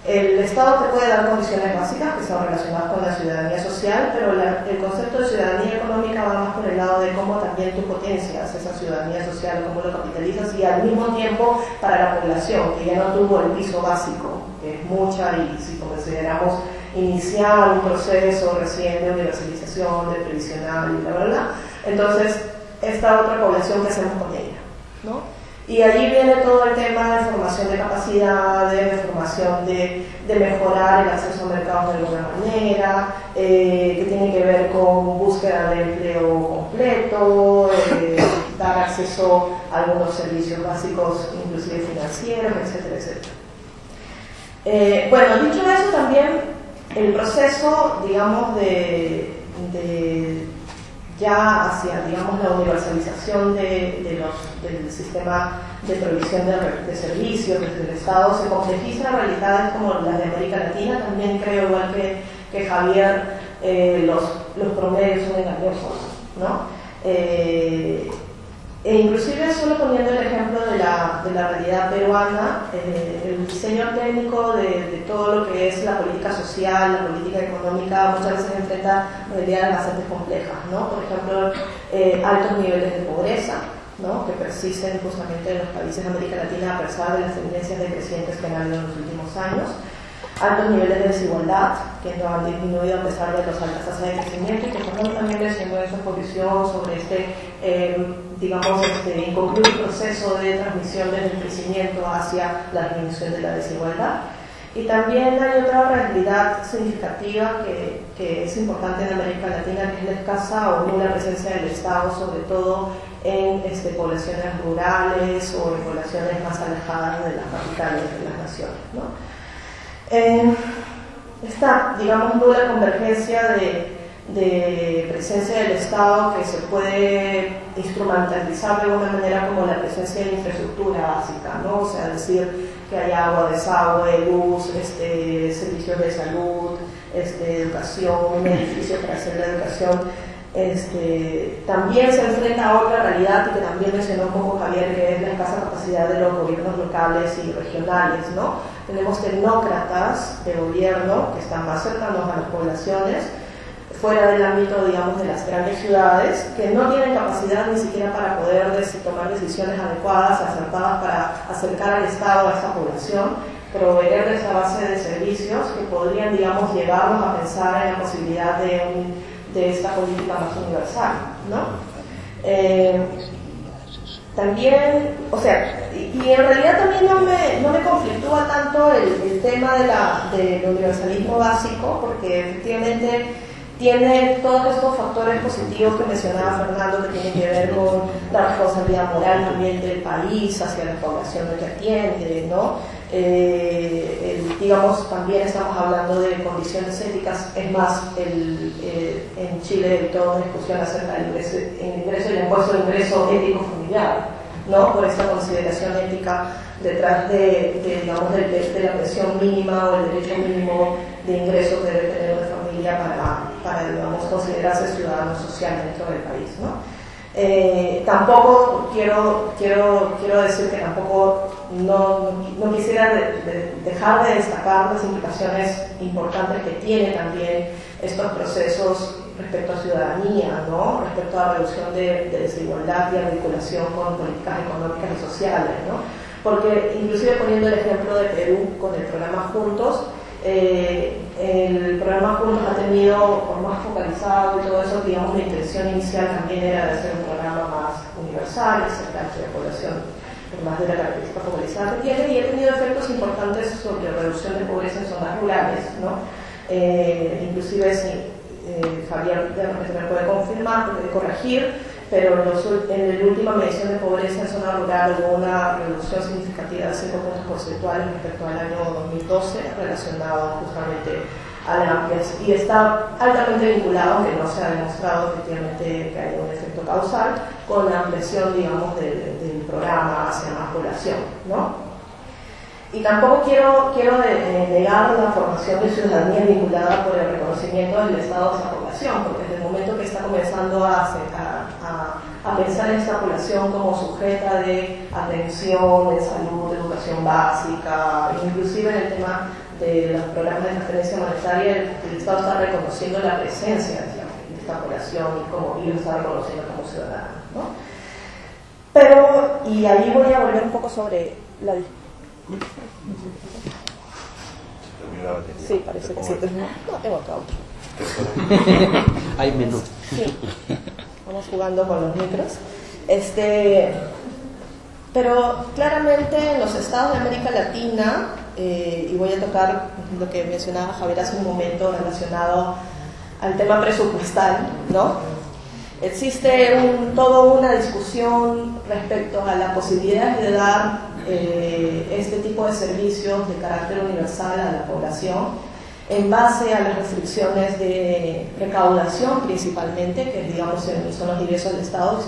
el Estado te puede dar condiciones básicas que son relacionadas con la ciudadanía social, pero el concepto de ciudadanía económica va más por el lado de cómo también tú potencias esa ciudadanía social, cómo lo capitalizas, y al mismo tiempo para la población, que ya no tuvo el piso básico, que es mucha, y si consideramos iniciar un proceso recién de universalización, de previsional y bla, bla, bla. Entonces, esta otra población, ¿qué hacemos con ella? ¿No? Y allí viene todo el tema de formación de capacidades, de formación de mejorar el acceso a mercados de alguna manera, que tiene que ver con búsqueda de empleo completo, dar acceso a algunos servicios básicos, inclusive financieros, etcétera, etcétera. Bueno, dicho eso, también el proceso, digamos, ya hacia, digamos, la universalización del sistema de provisión de servicios desde el Estado se complejiza en realidades como las de América Latina. También creo, igual que Javier, los promedios son engañosos, ¿no? E inclusive, solo poniendo el ejemplo de la realidad peruana, el diseño técnico de todo lo que es la política social, la política económica, muchas veces enfrenta realidades bastante complejas, ¿no? Por ejemplo, altos niveles de pobreza, ¿no?, que persisten justamente en los países de América Latina a pesar de las tendencias decrecientes que han habido en los últimos años. Altos niveles de desigualdad, que no han disminuido a pesar de las altas tasas de crecimiento, y que Fernando también mencionó en su exposición sobre digamos, inconcluso proceso de transmisión desde el crecimiento hacia la disminución de la desigualdad. Y también hay otra realidad significativa que es importante en América Latina, que es la escasa o nula presencia del Estado, sobre todo en poblaciones rurales o en poblaciones más alejadas de las capitales de las naciones, ¿no? Esta, digamos, nula convergencia de presencia del Estado, que se puede instrumentalizar de alguna manera como la presencia de infraestructura básica, ¿no? O sea, decir que hay agua, desagüe, luz, servicios de salud, educación, un edificio para hacer la educación, también se enfrenta a otra realidad, y que también mencionó un poco Javier, que es la escasa capacidad de los gobiernos locales y regionales, ¿no? Tenemos tecnócratas de gobierno que están más cercanos a las poblaciones, fuera del ámbito, digamos, de las grandes ciudades, que no tienen capacidad ni siquiera para poder tomar decisiones adecuadas, acertadas para acercar al Estado a esta población, proveer de esa base de servicios que podrían, digamos, llevarnos a pensar en la posibilidad de esta política más universal, ¿no? También, o sea, y en realidad también no me conflictúa tanto el tema del universalismo básico, porque efectivamente tiene todos estos factores positivos que mencionaba Fernando, que tienen que ver con la responsabilidad moral también del país hacia la población que atiende, ¿no? Digamos, también estamos hablando de condiciones éticas. Es más, en Chile hay toda una discusión acerca del ingreso y el impuesto de ingreso ético familiar, ¿no? Por esta consideración ética detrás digamos, de la pensión mínima o el derecho mínimo de ingreso que debe tener una familia para digamos, considerarse ciudadano social dentro del país, ¿no? Tampoco quiero decir que tampoco no quisiera dejar de destacar las implicaciones importantes que tienen también estos procesos respecto a ciudadanía, ¿no? Respecto a la reducción de desigualdad y articulación con políticas económicas y sociales, ¿no? Porque inclusive poniendo el ejemplo de Perú con el programa Juntos, el programa Juntos ha tenido por más focalizado y todo eso, digamos, la intención inicial también era de hacer un programa más universal, acerca de la población, por más de la característica focalizada que tiene, y ha tenido efectos importantes sobre la reducción de pobreza en zonas rurales, ¿no? Inclusive Javier de repente me puede confirmar, puede corregir, pero en la última medición de pobreza en zona rural hubo una reducción significativa de 5 puntos porcentuales respecto al año 2012, relacionado justamente a la ampliación, y está altamente vinculado, aunque no se ha demostrado efectivamente que haya un efecto causal, con la ampliación, digamos, del programa hacia más población, ¿no? Y tampoco quiero negar la formación de ciudadanía vinculada por el reconocimiento del Estado de esa población, porque desde el momento que está comenzando a pensar en esa población como sujeta de atención, de salud, de educación básica, inclusive en el tema de los programas de transferencia monetaria, el Estado está reconociendo la presencia de esta población y lo está reconociendo como ciudadano, ¿no? Pero, y ahí voy a volver un poco sobre la Sí, parece que sí. No, tengo acá otro. Hay menú. Sí. Vamos jugando con los micros. Pero claramente en los estados de América Latina, y voy a tocar lo que mencionaba Javier hace un momento relacionado al tema presupuestal, ¿no? Existe toda una discusión respecto a la posibilidad de dar este tipo de servicios de carácter universal a la población en base a las restricciones de recaudación principalmente, que digamos son los ingresos del Estado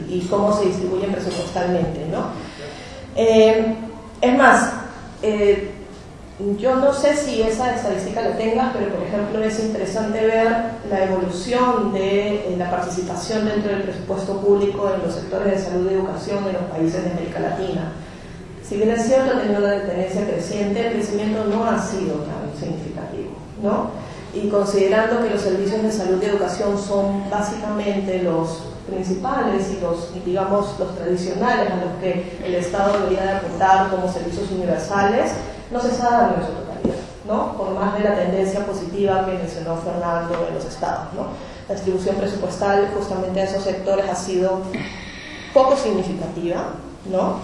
y cómo se distribuyen presupuestalmente, ¿no? Es más, yo no sé si esa estadística la tengas, pero por ejemplo es interesante ver la evolución de la participación dentro del presupuesto público en los sectores de salud y educación en los países de América Latina. Si bien es cierto, ha tenido una tendencia creciente, el crecimiento no ha sido tan significativo, ¿no? Y considerando que los servicios de salud y educación son básicamente los principales y digamos, los tradicionales a los que el Estado debería de apuntar como servicios universales, no se está dando en su totalidad, ¿no? Por más de la tendencia positiva que mencionó Fernando en los estados, ¿no? La distribución presupuestal justamente en esos sectores ha sido poco significativa, ¿no?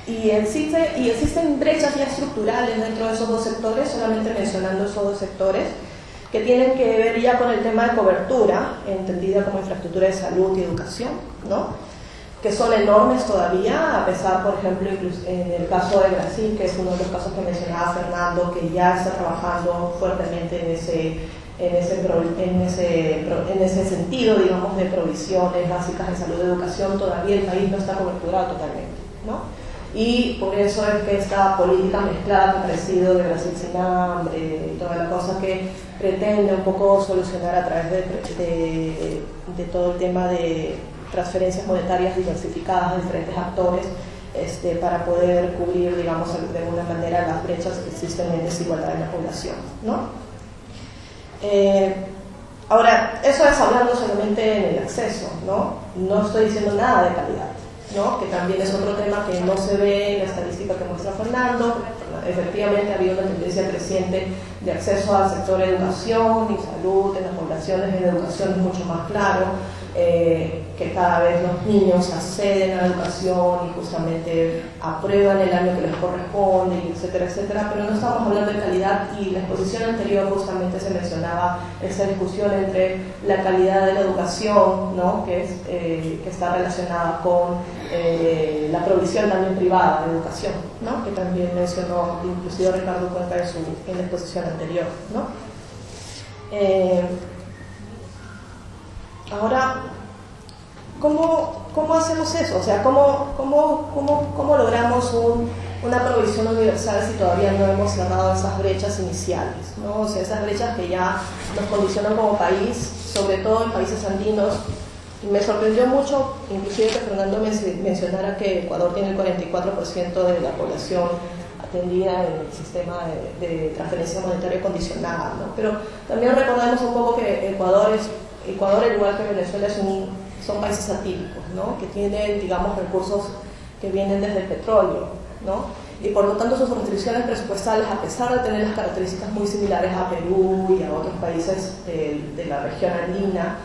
Y existen brechas ya estructurales dentro de esos dos sectores, solamente mencionando esos dos sectores, que tienen que ver ya con el tema de cobertura, entendida como infraestructura de salud y educación, ¿no? Que son enormes todavía, a pesar, por ejemplo, en el caso de Brasil, que es uno de los casos que mencionaba Fernando, que ya está trabajando fuertemente en ese sentido, digamos, de provisiones básicas de salud y educación. Todavía el país no está coberturado totalmente, ¿no? Y por eso es que esta política mezclada que ha aparecido de Brasil sin hambre y toda la cosa que pretende un poco solucionar a través de todo el tema de transferencias monetarias diversificadas de diferentes actores, para poder cubrir, digamos, de alguna manera las brechas que existen en desigualdad en la población, ¿no? Ahora, eso es hablando solamente en el acceso, ¿no? No estoy diciendo nada de calidad, ¿no? Que también es otro tema que no se ve en la estadística que muestra Fernando. Efectivamente ha habido una tendencia creciente de acceso al sector de educación y salud en las poblaciones. En educación es mucho más claro, que cada vez los niños acceden a la educación y justamente aprueban el año que les corresponde, etcétera, etcétera, pero no estamos hablando de calidad, y la exposición anterior justamente se mencionaba esa discusión entre la calidad de la educación, ¿no? que está relacionada con la provisión también privada de educación, ¿no? Que también mencionó inclusive Ricardo Cuenca en la exposición anterior, ¿no? Ahora, ¿cómo hacemos eso? O sea, ¿cómo logramos una provisión universal si todavía no hemos cerrado esas brechas iniciales, ¿no? O sea, esas brechas que ya nos condicionan como país, sobre todo en países andinos. Me sorprendió mucho, inclusive que Fernando mencionara que Ecuador tiene el 44% de la población atendida en el sistema de transferencia monetaria condicionada, ¿no? Pero también recordemos un poco que Ecuador, al igual que Venezuela, son países atípicos, ¿no? Que tienen, digamos, recursos que vienen desde el petróleo, ¿no? Y por lo tanto sus restricciones presupuestales, a pesar de tener las características muy similares a Perú y a otros países de la región andina,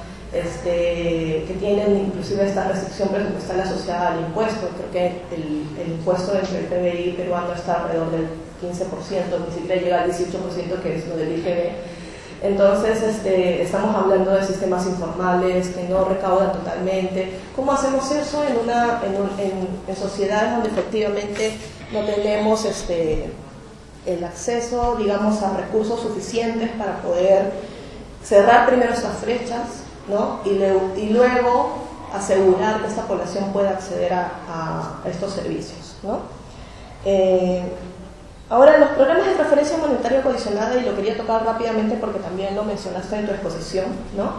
que tienen inclusive esta restricción presupuestal asociada al impuesto. Creo que el impuesto entre el PBI peruano está alrededor del 15%, ni siquiera llega al 18%, que es lo del IGB. Entonces, estamos hablando de sistemas informales que no recaudan totalmente. ¿Cómo hacemos eso en sociedades donde efectivamente no tenemos el acceso, digamos, a recursos suficientes para poder cerrar primero estas brechas, ¿no? Y luego asegurar que esta población pueda acceder a estos servicios, ¿no? Ahora, los programas de transferencia monetaria condicionada, y lo quería tocar rápidamente porque también lo mencionaste en tu exposición, ¿no?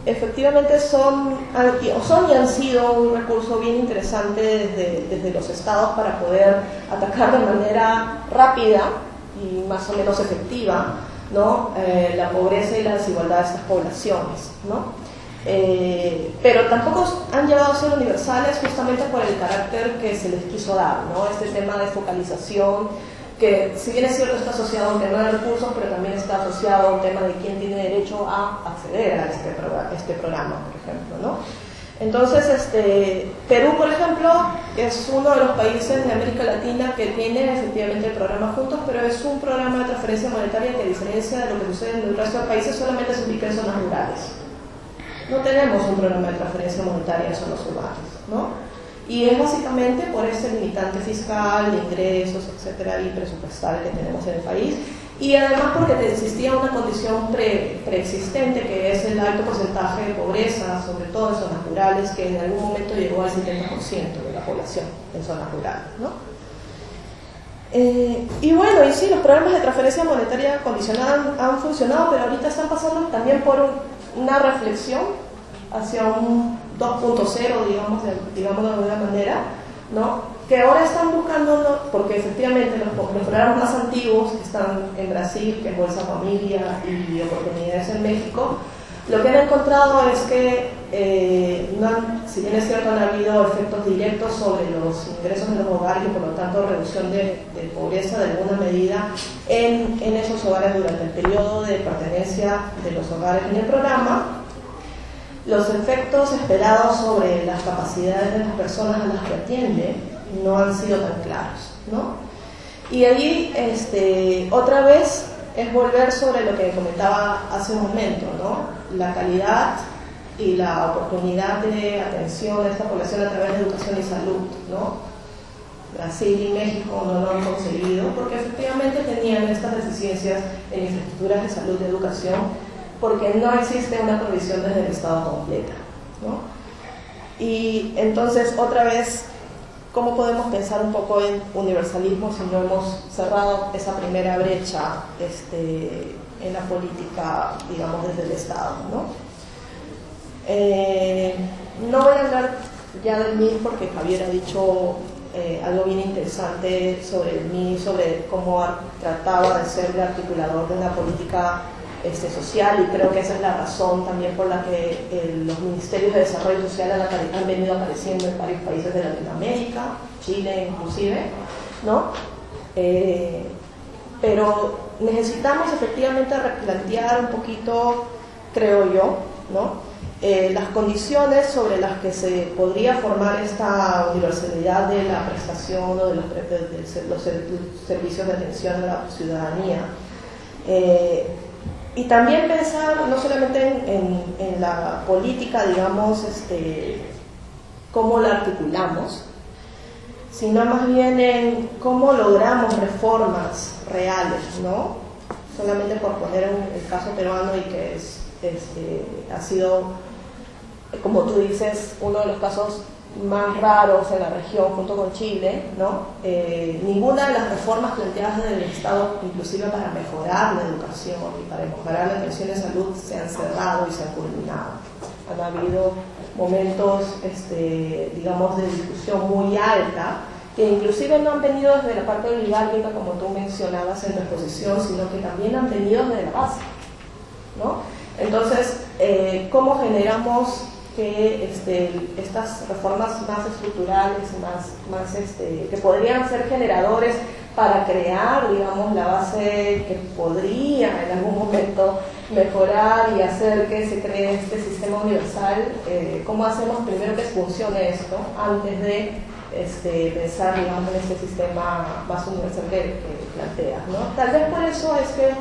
Efectivamente son y han sido un recurso bien interesante desde los estados para poder atacar de manera rápida y más o menos efectiva, ¿no? La pobreza y la desigualdad de estas poblaciones, ¿no? Pero tampoco han llegado a ser universales justamente por el carácter que se les quiso dar, ¿no? Este tema de focalización, que si bien es cierto está asociado a un tema de recursos, pero también está asociado a un tema de quién tiene derecho a acceder a este programa, por ejemplo, ¿no? Entonces, Perú, por ejemplo, es uno de los países de América Latina que tiene efectivamente el programa Juntos, pero es un programa de transferencia monetaria que, a diferencia de lo que sucede en el resto de países, solamente se ubica en zonas rurales. No tenemos un programa de transferencia monetaria en zonas urbanas, ¿no? Y es básicamente por ese limitante fiscal, de ingresos, etcétera, y presupuestal que tenemos en el país. Y además porque existía una condición preexistente, que es el alto porcentaje de pobreza, sobre todo en zonas rurales, que en algún momento llegó al 70% de la población en zonas rurales, ¿no? Y bueno, y sí, los programas de transferencia monetaria condicionada han funcionado, pero ahorita están pasando también por una reflexión hacia un 2.0, digamos de alguna manera, ¿no? Que ahora están buscando, porque efectivamente los programas más antiguos que están en Brasil, que es Bolsa Familia y Oportunidades en México, lo que han encontrado es que, si bien es cierto, han habido efectos directos sobre los ingresos de los hogares y por lo tanto reducción de pobreza de alguna medida en esos hogares durante el periodo de pertenencia de los hogares en el programa, los efectos esperados sobre las capacidades de las personas a las que atiende no han sido tan claros, ¿no? Y allí, otra vez, es volver sobre lo que comentaba hace un momento, ¿no? La calidad y la oportunidad de atención a esta población a través de educación y salud, ¿no? Brasil y México no lo han conseguido porque efectivamente tenían estas deficiencias en infraestructuras de salud y educación, porque no existe una provisión desde el Estado completa, ¿no? Y entonces, otra vez, ¿cómo podemos pensar un poco en universalismo si no hemos cerrado esa primera brecha en la política, digamos, desde el Estado, ¿no? No voy a hablar ya del MIR porque Javier ha dicho algo bien interesante sobre mí, sobre cómo trataba de ser el articulador de una política social, y creo que esa es la razón también por la que los ministerios de desarrollo social han venido apareciendo en varios países de Latinoamérica, Chile inclusive, ¿no? Pero necesitamos efectivamente replantear un poquito, creo yo, ¿no? Las condiciones sobre las que se podría formar esta universalidad de la prestación o de los servicios de atención a la ciudadanía. Y también pensar no solamente en la política, digamos, cómo la articulamos, sino más bien en cómo logramos reformas reales, ¿no? Solamente por poner el caso peruano, y que ha sido, como tú dices, uno de los casos más raros en la región junto con Chile, ¿no? Ninguna de las reformas planteadas en el Estado, inclusive para mejorar la educación y para mejorar la atención de salud, se han cerrado y se han culminado. Han habido momentos, digamos, de discusión muy alta, que inclusive no han venido desde la parte oligárquica, como tú mencionabas en tu exposición, sino que también han venido desde la base, ¿no? Entonces, ¿cómo generamos que estas reformas más estructurales, que podrían ser generadores para crear, digamos, la base que podría en algún momento mejorar y hacer que se cree este sistema universal? ¿Cómo hacemos primero que funcione esto antes de pensar, digamos, en este sistema más universal que planteas, ¿no? Tal vez por eso es que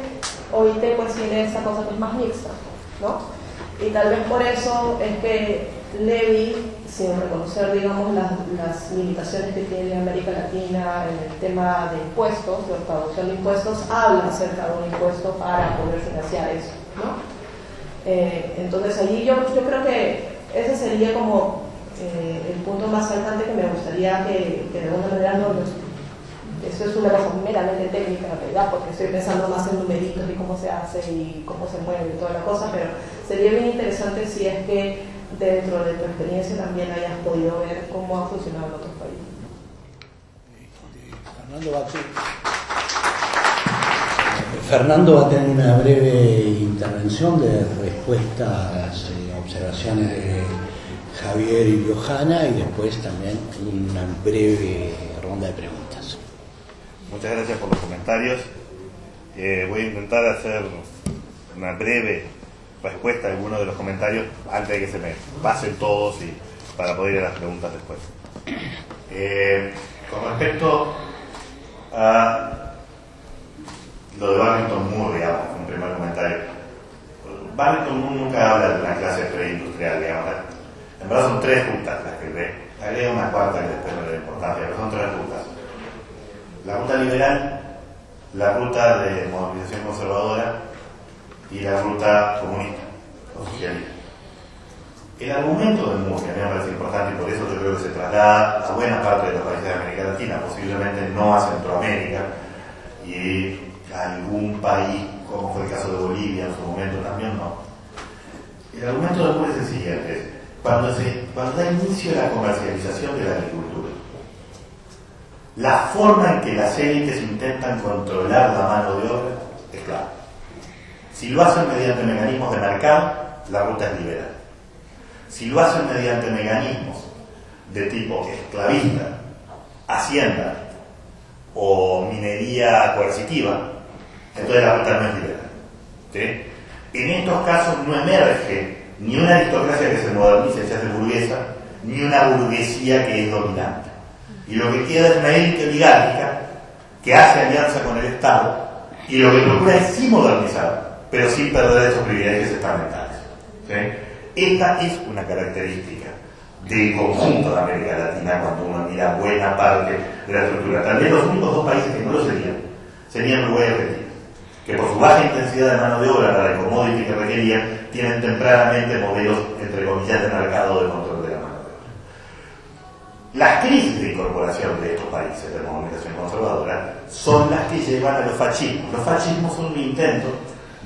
OIT pues tiene esta cosa que es más mixta, ¿no? Y tal vez por eso es que Levy, sin reconocer, digamos, las limitaciones que tiene América Latina en el tema de impuestos, de recaudación de impuestos, habla acerca de un impuesto para poder financiar eso, ¿no? Entonces allí yo creo que ese sería como el punto más saltante que me gustaría que de alguna manera eso es una cosa meramente técnica en realidad, porque estoy pensando más en numeritos y cómo se hace y cómo se mueve y toda la cosa, pero sería bien interesante si es que dentro de tu experiencia también hayas podido ver cómo ha funcionado en otros países. Fernando va a tener una breve intervención de respuesta a las observaciones de Javier y Johanna, y después también una breve ronda de preguntas. Muchas gracias por los comentarios. Voy a intentar hacer una breve respuesta a algunos de los comentarios antes de que se me pasen todos y para poder ir a las preguntas después. Con respecto a lo de Barrington Moore, digamos, un primer comentario. Barrington Moore nunca habla de una clase preindustrial, digamos. En verdad son tres rutas las que ve. Agrega una cuarta que después no le da importancia, pero son tres rutas. La ruta liberal, la ruta de modernización conservadora y la ruta comunista o socialista. El argumento de Moore, que a mí me parece importante, y por eso yo creo que se traslada a buena parte de los países de América Latina, posiblemente no a Centroamérica, y a algún país, como fue el caso de Bolivia en su momento también no. El argumento de Moore es el siguiente: cuando da inicio a la comercialización de la agricultura, la forma en que las élites intentan controlar la mano de obra es clara. Si lo hacen mediante mecanismos de mercado, la ruta es liberal. Si lo hacen mediante mecanismos de tipo esclavista, hacienda o minería coercitiva, entonces la ruta no es liberal. ¿Sí? En estos casos no emerge ni una aristocracia que se modernice, se hace burguesa, ni una burguesía que es dominante. Y lo que queda es una élite oligárquica que hace alianza con el Estado y lo que procura es sí modernizar, pero sin perder esos privilegios estamentales. ¿Sí? Esta es una característica del conjunto de América Latina cuando uno mira buena parte de la estructura. También los únicos dos países que no lo serían Uruguay y Argentina, que por su baja intensidad de mano de obra para el commodity que requerían, tienen tempranamente modelos, entre comillas, de mercado de control de la mano de obra. Las crisis de incorporación de estos países de modernización conservadora son las que llevan a los fascismos. Los fascismos son un intento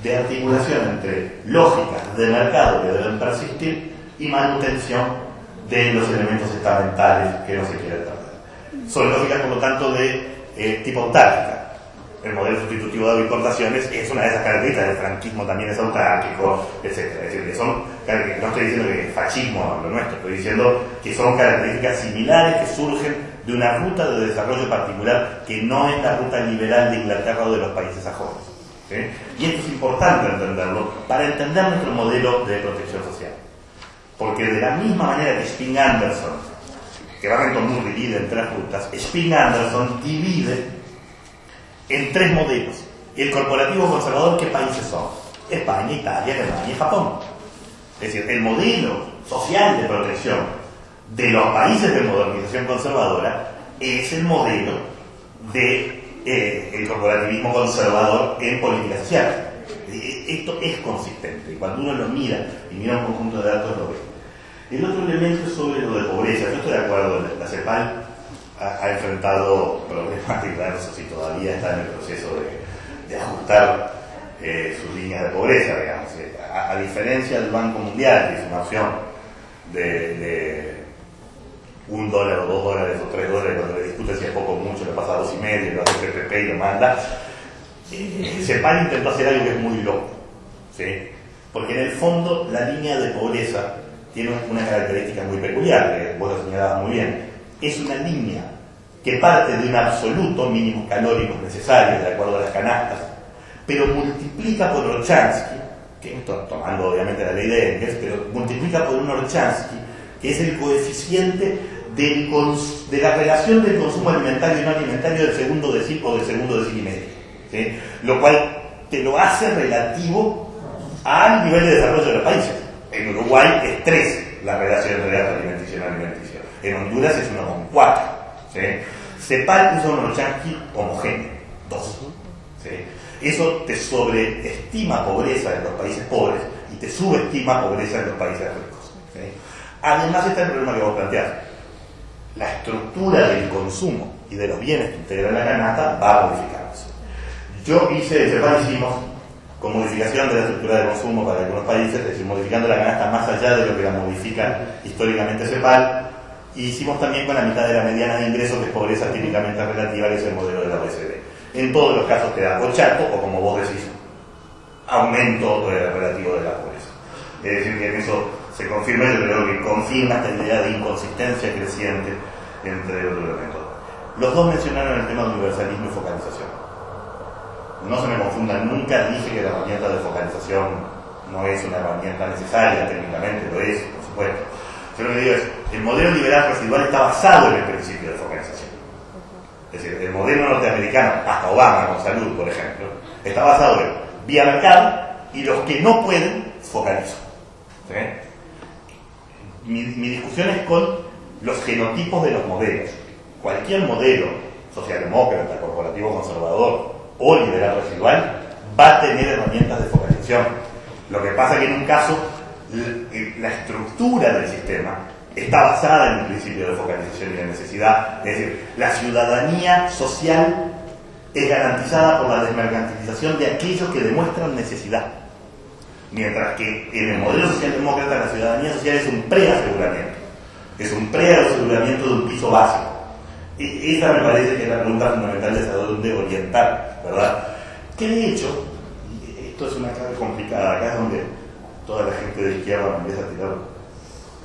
de articulación entre lógicas de mercado que deben persistir y manutención de los elementos estamentales que no se quieren perder. son lógicas, por lo tanto, de tipo autárquica. El modelo sustitutivo de importaciones es una de esas características. El franquismo también es autárquico, etc. Es decir, que son, no estoy diciendo que el fascismo es lo nuestro, estoy diciendo que son características similares que surgen de una ruta de desarrollo particular que no es la ruta liberal de Inglaterra o de los países sajones. ¿Sí? Y esto es importante entenderlo para entender nuestro modelo de protección social. Porque de la misma manera que Spink-Anderson, que Barrington Moore divide en tres rutas, Spink-Anderson divide en tres modelos. El corporativo conservador, ¿qué países son? España, Italia, Alemania y Japón. Es decir, el modelo social de protección de los países de modernización conservadora es el modelo del corporativismo conservador en política social. Esto es consistente. Cuando uno lo mira y mira un conjunto de datos, lo ve. El otro elemento es sobre lo de pobreza. Yo estoy de acuerdo, la CEPAL ha enfrentado problemas diversos y todavía está en el proceso de ajustar sus líneas de pobreza, digamos. A diferencia del Banco Mundial, que es una opción de $1 o $2 o $3, cuando le discute si es poco o mucho, le pasa a 2,5, lo hace PPP y lo manda. CEPAL intentó hacer algo que es muy loco, ¿sí? Porque en el fondo la línea de pobreza tiene una característica muy peculiar, que vos lo señalabas muy bien. Es una línea que parte de un absoluto mínimos calóricos necesarios de acuerdo a las canastas, pero multiplica por Orchansky, que esto tomando obviamente la ley de Engels, pero multiplica por un Orchansky, que es el coeficiente de la relación del consumo alimentario y no alimentario del segundo decil o del segundo decil y medio, ¿sí? Lo cual te lo hace relativo al nivel de desarrollo de los países. En Uruguay es 3 la relación entre gasto alimenticio y no alimenticio. En Honduras es 1,4. ¿Sí? CEPAL usa un Orchansky homogéneo, 2. ¿Sí? Eso te sobreestima pobreza en los países pobres y te subestima pobreza en los países ricos. ¿Sí? Además está el problema que vos planteás. La estructura del consumo y de los bienes que integran la canasta va a modificarse. CEPAL hicimos con modificación de la estructura de consumo para algunos países, es decir, modificando la canasta más allá de lo que la modifica históricamente CEPAL, y hicimos también con la mitad de la mediana de ingresos, que es pobreza típicamente relativa, que es el modelo de la OECD. En todos los casos te da o chato, o como vos decís, aumento relativo de la pobreza. Es decir, que en eso se confirma, yo creo que confirma esta idea de inconsistencia creciente entre los elementos. Los dos mencionaron el tema de universalismo y focalización. No se me confundan, nunca dije que la herramienta de focalización no es una herramienta necesaria, técnicamente lo es, por supuesto. Yo lo que digo es, el modelo liberal residual está basado en el principio de focalización. Es decir, el modelo norteamericano, hasta Obama con salud, por ejemplo, está basado en vía mercado y los que no pueden, focalizan. ¿Sí? Mi discusión es con los genotipos de los modelos. Cualquier modelo socialdemócrata, corporativo conservador o liberal residual va a tener herramientas de focalización. Lo que pasa es que en un caso la estructura del sistema está basada en el principio de focalización y de necesidad. Es decir, la ciudadanía social es garantizada por la desmercantilización de aquellos que demuestran necesidad. Mientras que en el modelo socialdemócrata la ciudadanía social es un preaseguramiento. Es un preaseguramiento de un piso básico. Y esa me parece que es la pregunta fundamental de hacia dónde orientar, ¿verdad? Que de hecho, esto es una clave complicada, acá es donde toda la gente de izquierda empieza a tirar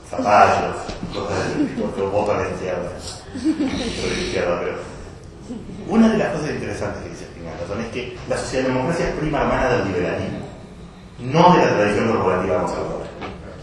zapallos, cosas de tipo, que votan a la izquierda. Soy de izquierda, pero una de las cosas interesantes que dice Spink-Anderson es que la socialdemocracia es prima hermana del liberalismo, no de la tradición corporativa conservadora.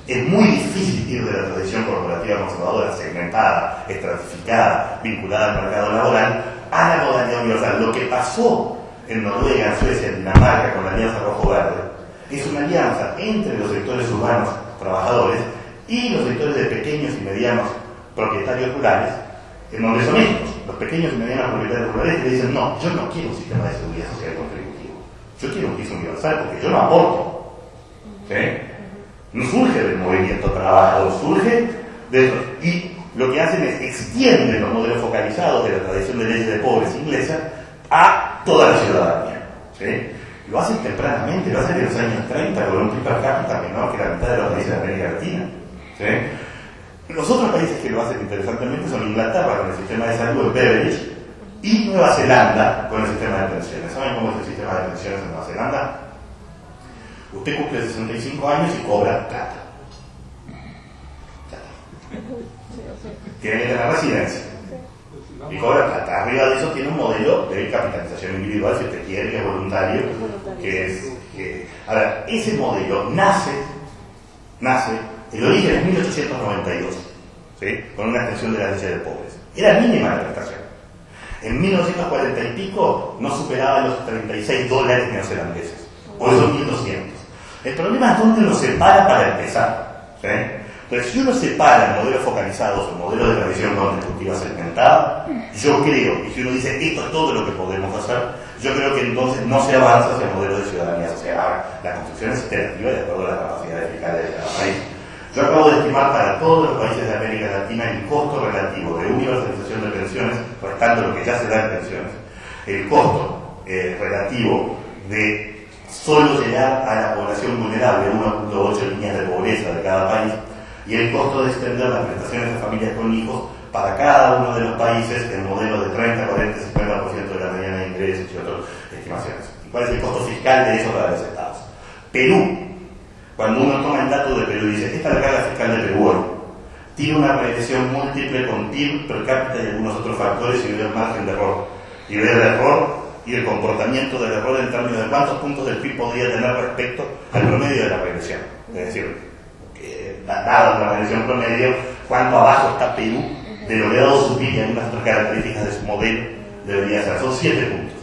Es muy difícil ir de la tradición corporativa conservadora, segmentada, estratificada, vinculada al mercado laboral, a la modalidad universal. Lo que pasó en Noruega, en Suecia, en Dinamarca con la Alianza Rojo-Verde es una alianza entre los sectores urbanos trabajadores y los sectores de pequeños y medianos propietarios rurales, en donde son estos, los pequeños y medianos propietarios rurales, que dicen: no, yo no quiero un sistema de seguridad social contributivo, yo quiero un piso universal porque yo no aporto. ¿Sí? No surge del movimiento trabajador, surge de eso. Y lo que hacen es extienden los modelos focalizados de la tradición de leyes de pobres inglesa a toda la ciudadanía. ¿Sí? Lo hacen tempranamente, lo hacen en los años 30 con un PIB per cápita menor que la mitad de los países de América Latina. ¿Sí? Los otros países que lo hacen interesantemente son Inglaterra con el sistema de salud en Beveridge y Nueva Zelanda con el sistema de pensiones. ¿Saben cómo es el sistema de pensiones en Nueva Zelanda? Usted cumple 65 años y cobra plata. Tiene que tener residencia y cobra plata. Arriba de eso tiene un modelo de capitalización individual, si usted quiere, que es voluntario, ahora, ese modelo nace, el origen es 1892, ¿sí? Con una extensión de la ley de pobres. Era mínima la prestación. En 1940 y pico no superaba los $36 neozelandeses, por eso 1.200. El problema es dónde lo separa para empezar, ¿sí? Entonces, si uno separa modelos focalizados o modelos de revisión contributiva segmentada, yo creo, y si uno dice esto es todo lo que podemos hacer, yo creo que entonces no se avanza hacia modelos de ciudadanía social. Ahora, la construcción es iterativa de acuerdo a la capacidad fiscal de cada país. Yo acabo de estimar para todos los países de América Latina el costo relativo de universalización de pensiones, restando lo que ya se da en pensiones, el costo relativo de solo llegar a la población vulnerable, 1.8 líneas de pobreza de cada país, y el costo de extender las prestaciones a familias con hijos para cada uno de los países en modelos de 30, 40, 50% de la mediana de ingresos y otras estimaciones. ¿Y cuál es el costo fiscal de eso para los estados? Perú, cuando uno toma el dato de Perú y dice, esta es la carga fiscal de Perú hoy, tiene una regresión múltiple con PIB per cápita y algunos otros factores y ve el margen de error. Y ve el error y el comportamiento del error en términos de cuántos puntos del PIB podría tener respecto al promedio de la regresión. Es decir, dada la regresión promedio, cuánto abajo está Perú de lo que dado su PIB y algunas otras características de su modelo debería ser. Son 7 puntos.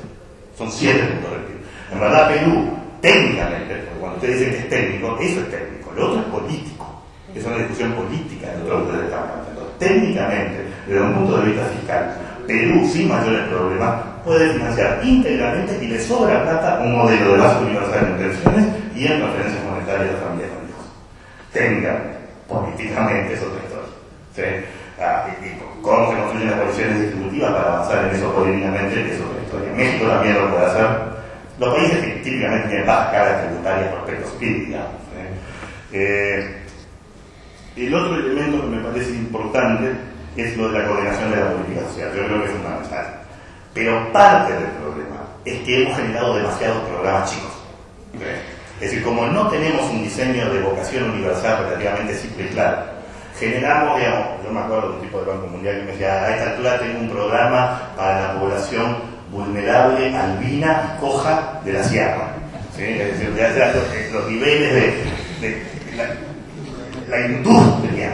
Son 7 puntos del PIB. En verdad, Perú, técnicamente, porque cuando ustedes dicen que es técnico, eso es técnico. Lo otro es político. Es una discusión política de lo que ustedes están planteando. Técnicamente, desde un punto de vista fiscal, Perú, sin mayores problemas, puede financiar íntegramente y le sobra plata un modelo de base universal en pensiones y en transferencias monetarias de familias con hijos. Técnicamente, políticamente es otra historia. ¿Sí? Y cómo se construyen las posiciones distributivas para avanzar en eso políticamente es otra historia. México también lo puede hacer. Los países que típicamente tienen bajas cargas tributarias respecto a su PIB, digamos. El otro elemento que me parece importante es lo de la coordinación de la política social. Yo creo que es fundamental. Pero parte del problema es que hemos generado demasiados programas chicos. Es decir, como no tenemos un diseño de vocación universal relativamente simple y claro, generamos, digamos, yo me acuerdo de un tipo de Banco Mundial que me decía, a esta altura tengo un programa para la población vulnerable, albina y coja de la sierra. ¿Sí? Es decir, los niveles de la industria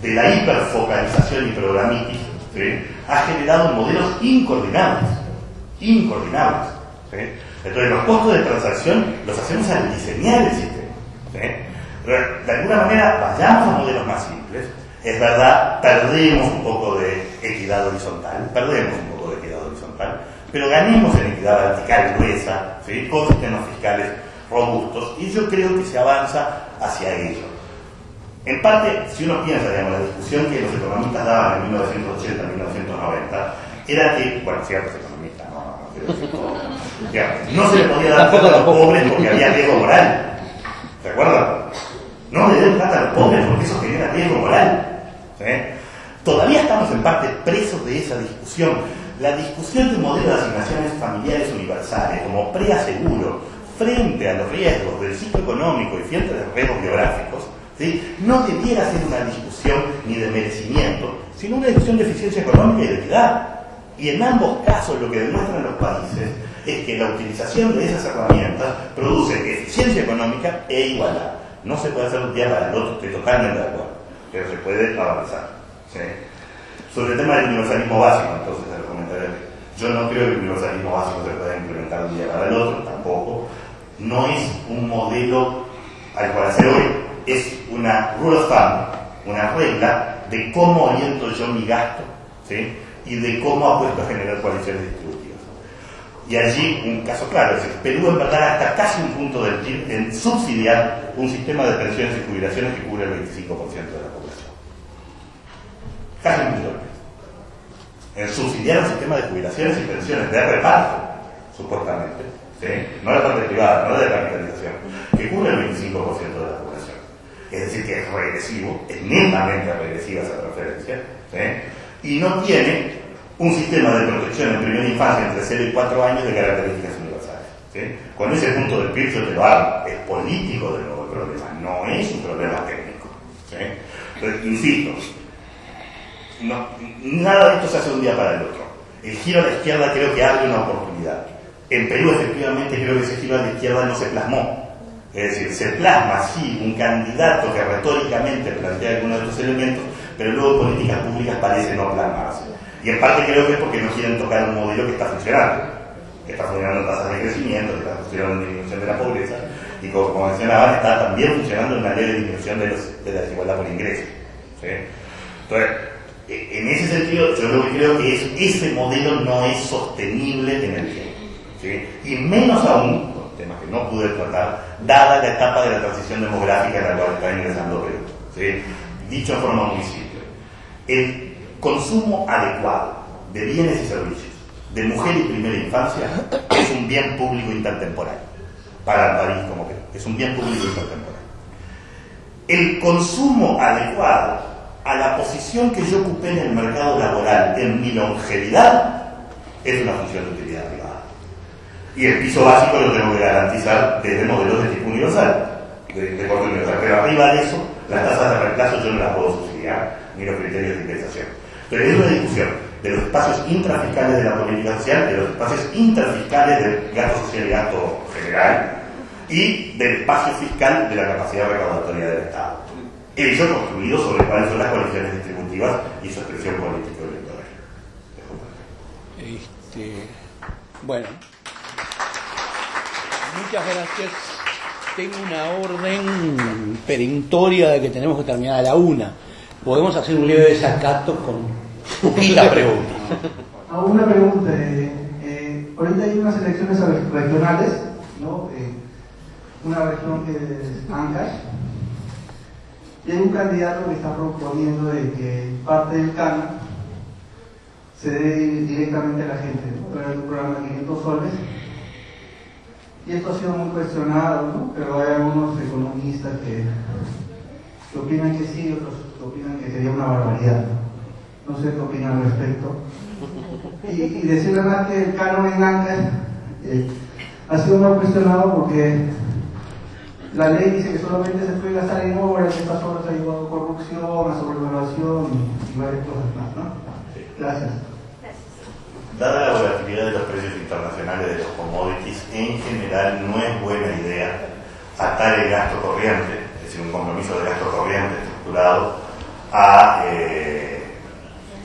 de la hiperfocalización y programitis, ¿sí? Ha generado modelos incoordinables. ¿Sí? Entonces los costos de transacción los hacemos al diseñar el sistema. ¿Sí? De alguna manera vayamos a modelos más simples. Es verdad, perdemos un poco de equidad horizontal, pero ganemos en equidad vertical gruesa, ¿sí? Con sistemas fiscales robustos, y yo creo que se avanza hacia ello. En parte, si uno piensa, digamos, la discusión que los economistas daban en 1980, 1990, era que, bueno, ciertos economistas, no se le podía dar plata a los pobres porque había riesgo moral. ¿Se acuerdan? No le den plata a los pobres porque eso genera riesgo moral. ¿Sí? Todavía estamos en parte presos de esa discusión. La discusión de un modelo de asignaciones familiares universales como preaseguro frente a los riesgos del ciclo económico y frente a los riesgos geográficos, ¿sí? No debiera ser una discusión ni de merecimiento, sino una discusión de eficiencia económica y de equidad. Y en ambos casos lo que demuestran los países es que la utilización de esas herramientas produce eficiencia económica e igualdad. No se puede hacer un día para el otro, estoy totalmente de acuerdo, pero se puede avanzar. ¿Sí? Sobre el tema del universalismo básico, entonces, el comentario, yo no creo que el universalismo básico se pueda implementar de un día para el otro, tampoco. No es un modelo al cual hacer hoy, es una rule of thumb, una regla de cómo oriento yo mi gasto, ¿sí? Y de cómo apuesto a generar coaliciones distributivas. Y allí, un caso claro, es decir, Perú en verdad hasta casi un punto del PIB en subsidiar un sistema de pensiones y jubilaciones que cubre el 25% de la población. Casi un punto del PIB. En subsidiar un sistema de jubilaciones y pensiones de reparto, supuestamente, ¿sí? No la parte privada, no de capitalización, que cubre el 25% de la población. Es es decir, que es regresivo, es netamente regresiva esa transferencia, ¿sí? Y no tiene un sistema de protección en primera infancia entre 0 y 4 años de características universales. ¿Sí? Con ese punto del PIB yo te lo hago, es político de nuevo el problema, no es un problema técnico. ¿Sí? Entonces, insisto, nada de esto se hace de un día para el otro. El giro a la izquierda creo que abre una oportunidad. En Perú, efectivamente, creo que ese giro a la izquierda no se plasmó. Es decir, se plasma, sí, un candidato que retóricamente plantea algunos de estos elementos, pero luego en políticas públicas parece no plasmarse. Y en parte creo que es porque no quieren tocar un modelo que está funcionando en tasas de crecimiento, que está funcionando en disminución de la pobreza, y como mencionaban, está también funcionando en una leve disminución de la desigualdad por ingreso. ¿Sí? Entonces, en ese sentido, yo lo que creo que es ese modelo no es sostenible en el tiempo. ¿Sí? Y menos aún, con temas que no pude tratar, dada la etapa de la transición demográfica en la cual está ingresando Perú. ¿Sí? Dicho de forma muy simple, el consumo adecuado de bienes y servicios de mujer y primera infancia es un bien público intertemporal para el país como Perú, es un bien público intertemporal. El consumo adecuado a la posición que yo ocupé en el mercado laboral en mi longevidad es una función de utilidad privada. Y el piso básico lo tengo que garantizar desde modelos de tipo universal, de corte universal. Pero arriba de eso, las tasas de reemplazo yo no las puedo subsidiar, ni los criterios de indexación. Pero es una discusión de los espacios intrafiscales de la política social, de los espacios interfiscales del gasto social y gasto general, y del espacio fiscal de la capacidad recaudatoria del Estado. Ello construido sobre cuáles son las condiciones distributivas y su expresión político-electoral. Bueno, muchas gracias. Tengo una orden perentoria de que tenemos que terminar a la 1. Podemos hacer un leve desacato con poquita pregunta. Una pregunta. Ahorita hay unas elecciones regionales, ¿no? Una región que es Ancash, y hay un candidato que está proponiendo de que parte del canon se dé directamente a la gente, ¿no? Pero el programa de 500 soles. Y esto ha sido muy cuestionado, ¿no? Pero hay algunos economistas que opinan que sí, otros que opinan que sería una barbaridad. No sé qué opinan al respecto. Y decirle más que el canon en Ancash ha sido muy cuestionado porque la ley dice que solamente se puede gastar en obras, que estas obras ha llevado a corrupción, a sobrevaluación y varias cosas más, ¿no? Gracias. Dada la volatilidad de los precios internacionales de los commodities, en general no es buena idea atar el gasto corriente, es decir, un compromiso de gasto corriente estructurado, a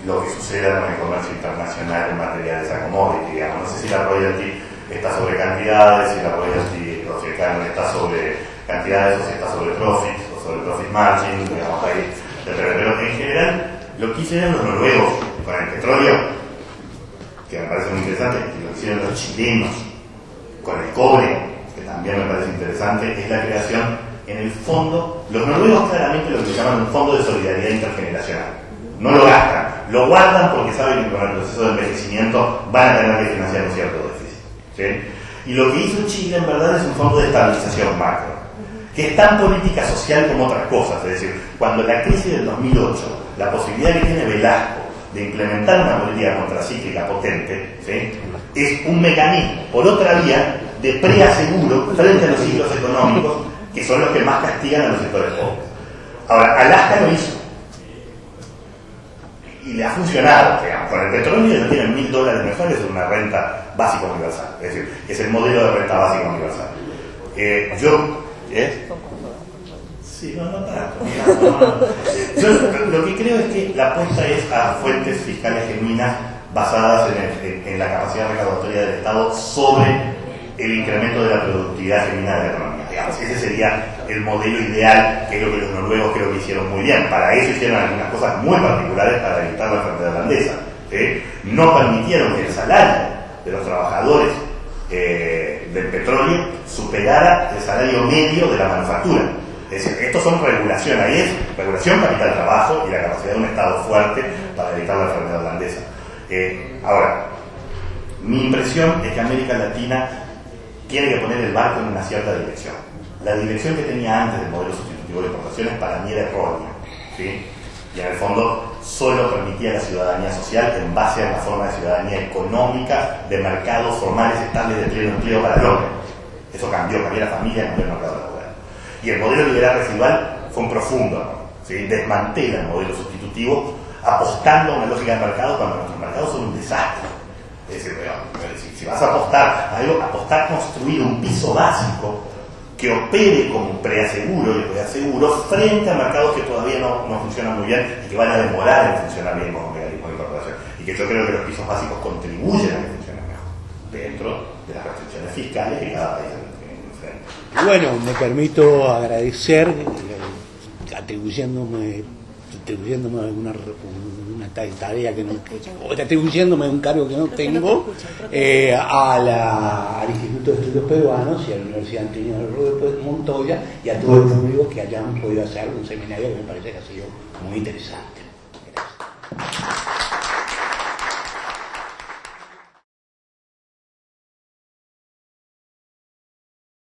lo que suceda con el comercio internacional en materia de esa commodity. Digamos. No sé si la royalty está sobre cantidades, si la royalty o si el canon está sobre cantidades o si está sobre profits o sobre profit margin, digamos ahí. Pero en general, lo que hicieron los noruegos con el petróleo, que me parece muy interesante, y lo que hicieron los chilenos con el cobre, que también me parece interesante, es la creación, en el fondo, los noruegos claramente lo que llaman un fondo de solidaridad intergeneracional. No lo gastan, lo guardan porque saben que con el proceso de envejecimiento van a tener que financiar un cierto déficit. ¿Sí? Y lo que hizo Chile en verdad es un fondo de estabilización macro, que es tan política social como otras cosas. Es decir, cuando la crisis del 2008, la posibilidad que tiene Velasco de implementar una política contracíclica potente, ¿sí?, es un mecanismo, por otra vía, de preaseguro frente a los ciclos económicos, que son los que más castigan a los sectores pobres. Ahora, Alaska lo hizo. Y le ha funcionado, digamos. Con el petróleo ya tienen $1.000 mensuales en una renta básica universal. Es decir, es el modelo de renta básica universal. Sí, no tanto. Yo lo que creo es que la apuesta es a fuentes fiscales genuinas basadas en la capacidad recaudatoria del Estado sobre el incremento de la productividad genuina de la economía. Digamos, ese sería el modelo ideal, que es lo que los noruegos creo que hicieron muy bien. Para eso hicieron algunas cosas muy particulares para evitar la enfermedad holandesa. No permitieron que el salario de los trabajadores del petróleo superara el salario medio de la manufactura. Es decir, estos son regulación, ahí es regulación, capital, trabajo y la capacidad de un Estado fuerte para evitar la enfermedad holandesa. Ahora, mi impresión es que América Latina tiene que poner el barco en una cierta dirección. La dirección que tenía antes del modelo sustitutivo de importación concepciones para mí era errónea, ¿sí? Y en el fondo solo permitía la ciudadanía social en base a una forma de ciudadanía económica, de mercados formales estables de pleno empleo para el hombre. Eso cambió la familia, cambió el mercado laboral. Y el modelo liberal residual fue un profundo error, ¿sí? Desmantela el modelo sustitutivo apostando a una lógica de mercado cuando nuestros mercados son un desastre. Es decir, si vas a apostar a algo, apostar a construir un piso básico que opere como un preaseguro y reaseguro frente a mercados que todavía no funcionan muy bien y que van a demorar en funcionar bien como mecanismo de incorporación. Y que yo creo que los pisos básicos contribuyen a que funcionen mejor dentro de las restricciones fiscales que cada país enfrenta. Bueno, me permito agradecer, atribuyéndome una tarea que no, o atribuyéndome un cargo que no tengo, al Instituto de Estudios Peruanos y a la Universidad Antonio de Montoya y a todo el público que hayan podido hacer un seminario que me parece que ha sido muy interesante.